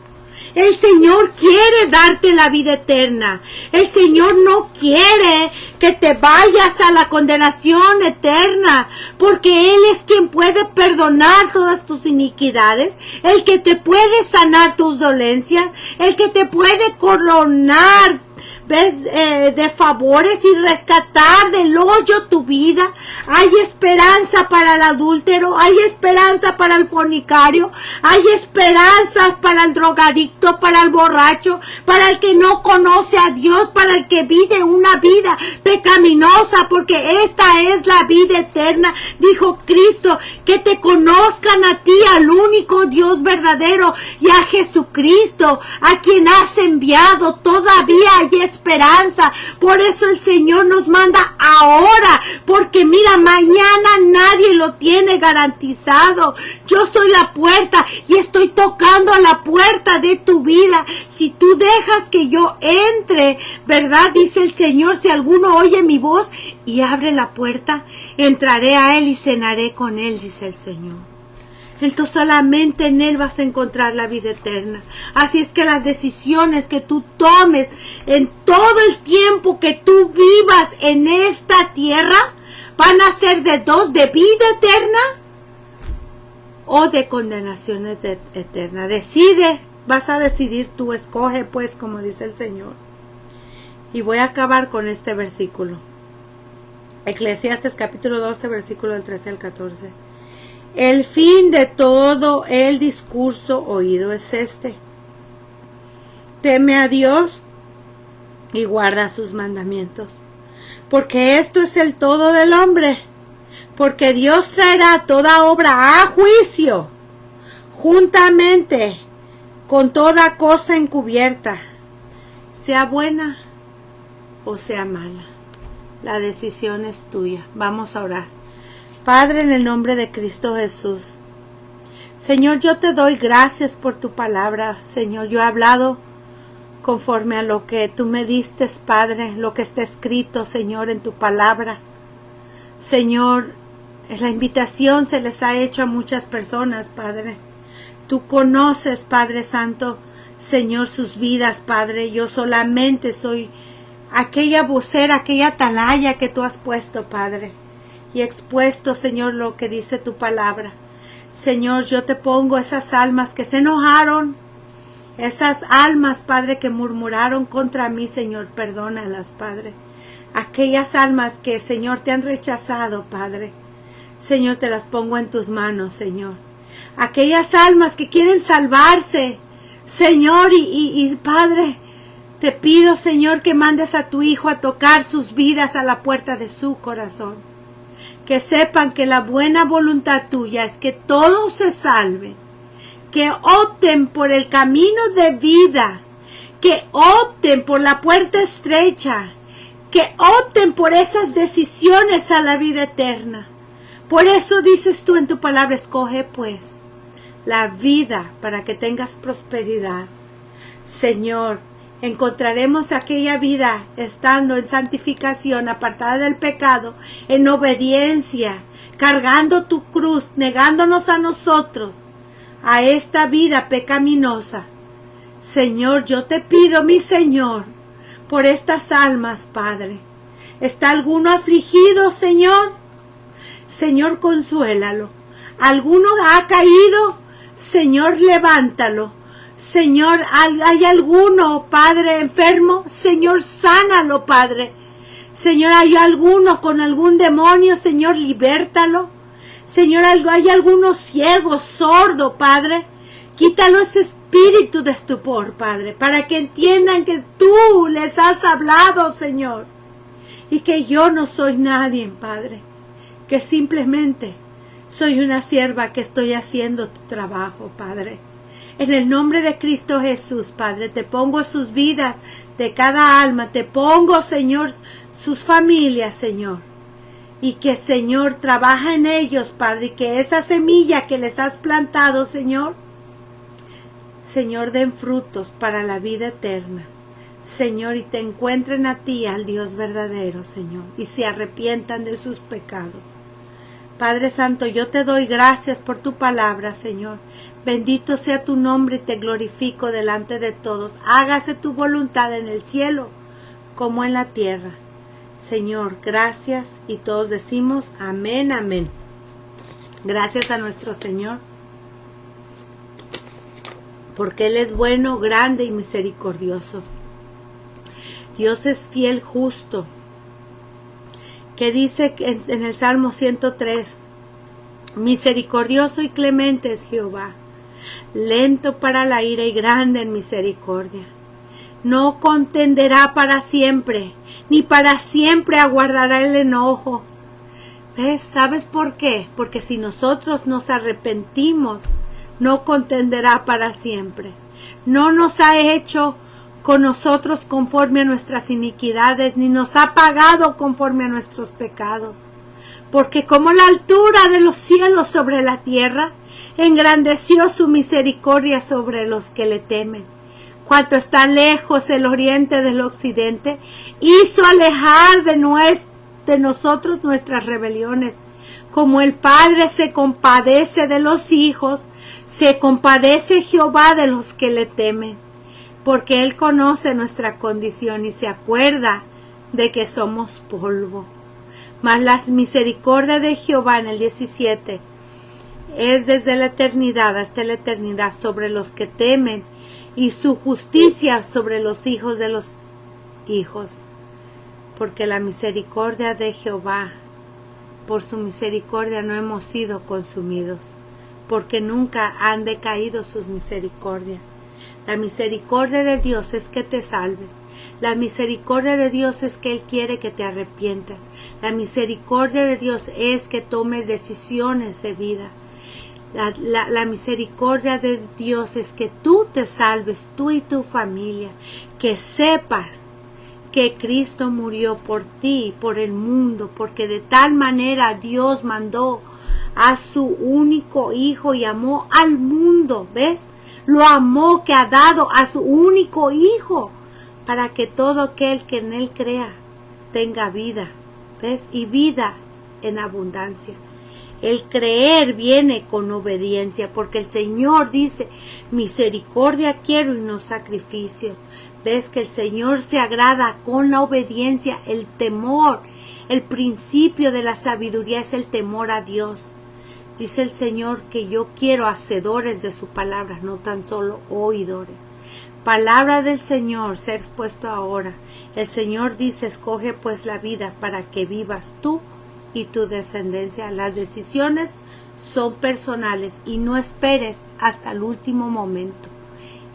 El Señor quiere darte la vida eterna. El Señor no quiere que te vayas a la condenación eterna, porque Él es quien puede perdonar todas tus iniquidades, el que te puede sanar tus dolencias, el que te puede coronar, ¿ves? De favores y rescatar del hoyo tu vida. Hay esperanza para el adúltero, hay esperanza para el fornicario, hay esperanza para el drogadicto, para el borracho, para el que no conoce a Dios, para el que vive una vida pecaminosa, porque esta es la vida eterna, dijo Cristo, que te conozcan a ti, al único Dios verdadero, y a Jesucristo, a quien has enviado. Todavía hay esperanza. Por eso el Señor nos manda ahora, porque mira, mañana nadie lo tiene garantizado. Yo soy la puerta y estoy tocando a la puerta de tu vida. Si tú dejas que yo entre, ¿verdad? Dice el Señor, si alguno oye mi voz y abre la puerta, entraré a él y cenaré con él, dice el Señor. Entonces solamente en Él vas a encontrar la vida eterna. Así es que las decisiones que tú tomes en todo el tiempo que tú vivas en esta tierra van a ser de dos: de vida eterna o de condenación eterna. Decide, vas a decidir tú, escoge pues, como dice el Señor. Y voy a acabar con este versículo. Eclesiastes capítulo 12, versículo del 13 al 14. El fin de todo el discurso oído es este: teme a Dios y guarda sus mandamientos, porque esto es el todo del hombre, porque Dios traerá toda obra a juicio, juntamente con toda cosa encubierta, sea buena o sea mala. La decisión es tuya. Vamos a orar. Padre, en el nombre de Cristo Jesús, Señor, yo te doy gracias por tu palabra. Señor, yo he hablado conforme a lo que tú me diste, Padre, lo que está escrito, Señor, en tu palabra. Señor, la invitación se les ha hecho a muchas personas, Padre. Tú conoces, Padre Santo, Señor, sus vidas, Padre. Yo solamente soy aquella vocera, aquella atalaya que tú has puesto, Padre, y expuesto, Señor, lo que dice tu palabra. Señor, yo te pongo esas almas que se enojaron, esas almas, Padre, que murmuraron contra mí, Señor, perdónalas, Padre. Aquellas almas que, Señor, te han rechazado, Padre, Señor, te las pongo en tus manos, Señor. Aquellas almas que quieren salvarse, Señor, y Padre, te pido, Señor, que mandes a tu Hijo a tocar sus vidas a la puerta de su corazón. Que sepan que la buena voluntad tuya es que todos se salven, que opten por el camino de vida, que opten por la puerta estrecha, que opten por esas decisiones a la vida eterna. Por eso dices tú en tu palabra: escoge pues la vida para que tengas prosperidad. Señor, encontraremos aquella vida estando en santificación, apartada del pecado, en obediencia, cargando tu cruz, negándonos a nosotros, a esta vida pecaminosa. Señor, yo te pido, mi Señor, por estas almas, Padre. ¿Está alguno afligido, Señor? Señor, consuélalo. ¿Alguno ha caído? Señor, levántalo. Señor, ¿hay alguno, Padre, enfermo? Señor, sánalo, Padre. Señor, ¿hay alguno con algún demonio? Señor, libértalo. Señor, ¿hay alguno ciego, sordo, Padre? Quítalo ese espíritu de estupor, Padre, para que entiendan que tú les has hablado, Señor. Y que yo no soy nadie, Padre. Que simplemente soy una sierva que estoy haciendo tu trabajo, Padre. En el nombre de Cristo Jesús, Padre, te pongo sus vidas de cada alma. Te pongo, Señor, sus familias, Señor. Y que, Señor, trabaja en ellos, Padre. Y que esa semilla que les has plantado, Señor, Señor, den frutos para la vida eterna. Señor, y te encuentren a ti, al Dios verdadero, Señor. Y se arrepientan de sus pecados. Padre Santo, yo te doy gracias por tu palabra, Señor. Bendito sea tu nombre y te glorifico delante de todos. Hágase tu voluntad en el cielo como en la tierra. Señor, gracias, y todos decimos amén, amén. Gracias a nuestro Señor, porque Él es bueno, grande y misericordioso. Dios es fiel, justo, que dice en el Salmo 103, misericordioso y clemente es Jehová, lento para la ira y grande en misericordia. No contenderá para siempre, ni para siempre aguardará el enojo. ¿Ves? ¿Sabes por qué? Porque si nosotros nos arrepentimos, no contenderá para siempre. No nos ha hecho con nosotros conforme a nuestras iniquidades, ni nos ha pagado conforme a nuestros pecados. Porque como la altura de los cielos sobre la tierra, engrandeció su misericordia sobre los que le temen. Cuanto está lejos el oriente del occidente, hizo alejar de nosotros nuestras rebeliones. Como el Padre se compadece de los hijos, se compadece Jehová de los que le temen. Porque Él conoce nuestra condición y se acuerda de que somos polvo. Mas la misericordia de Jehová, en el 17, es desde la eternidad hasta la eternidad sobre los que temen, y su justicia sobre los hijos de los hijos. Porque la misericordia de Jehová, por su misericordia no hemos sido consumidos, porque nunca han decaído sus misericordias. La misericordia de Dios es que te salves. La misericordia de Dios es que Él quiere que te arrepientas. La misericordia de Dios es que tomes decisiones de vida. La misericordia de Dios es que tú te salves, tú y tu familia. Que sepas que Cristo murió por ti y por el mundo, porque de tal manera Dios mandó a su único Hijo y amó al mundo, ¿ves? Lo amó, que ha dado a su único Hijo, para que todo aquel que en Él crea tenga vida, ¿ves? Y vida en abundancia. El creer viene con obediencia, porque el Señor dice, misericordia quiero y no sacrificio. ¿Ves? Que el Señor se agrada con la obediencia, el temor. El principio de la sabiduría es el temor a Dios. Dice el Señor que yo quiero hacedores de su palabra, no tan solo oidores. Palabra del Señor se ha expuesto ahora. El Señor dice, escoge pues la vida para que vivas tú y tu descendencia. Las decisiones son personales y no esperes hasta el último momento.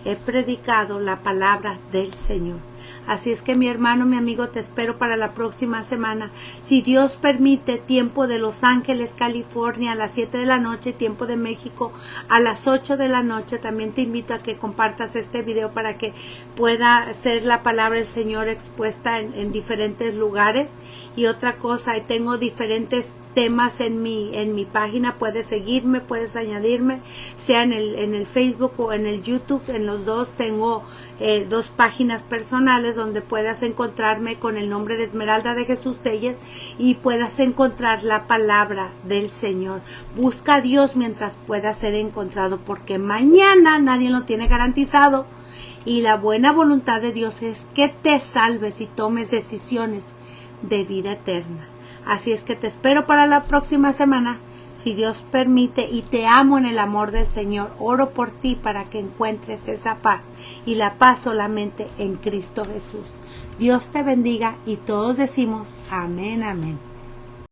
He predicado la palabra del Señor. Así es que mi hermano, mi amigo, te espero para la próxima semana. Si Dios permite, tiempo de Los Ángeles, California, a las 7 de la noche, tiempo de México a las 8 de la noche. También te invito a que compartas este video para que pueda ser la palabra del Señor expuesta en diferentes lugares. Y otra cosa, ahí tengo diferentes temas en mi página. Puedes seguirme, puedes añadirme, sea en el Facebook o en el YouTube. En los dos tengo dos páginas personales. personales donde puedas encontrarme con el nombre de Esmeralda de Jesús Telles y puedas encontrar la palabra del Señor. Busca a Dios mientras pueda ser encontrado, porque mañana nadie lo tiene garantizado. Y la buena voluntad de Dios es que te salves y tomes decisiones de vida eterna. Así es que te espero para la próxima semana, si Dios permite, y te amo en el amor del Señor. Oro por ti para que encuentres esa paz, y la paz solamente en Cristo Jesús. Dios te bendiga y todos decimos amén, amén.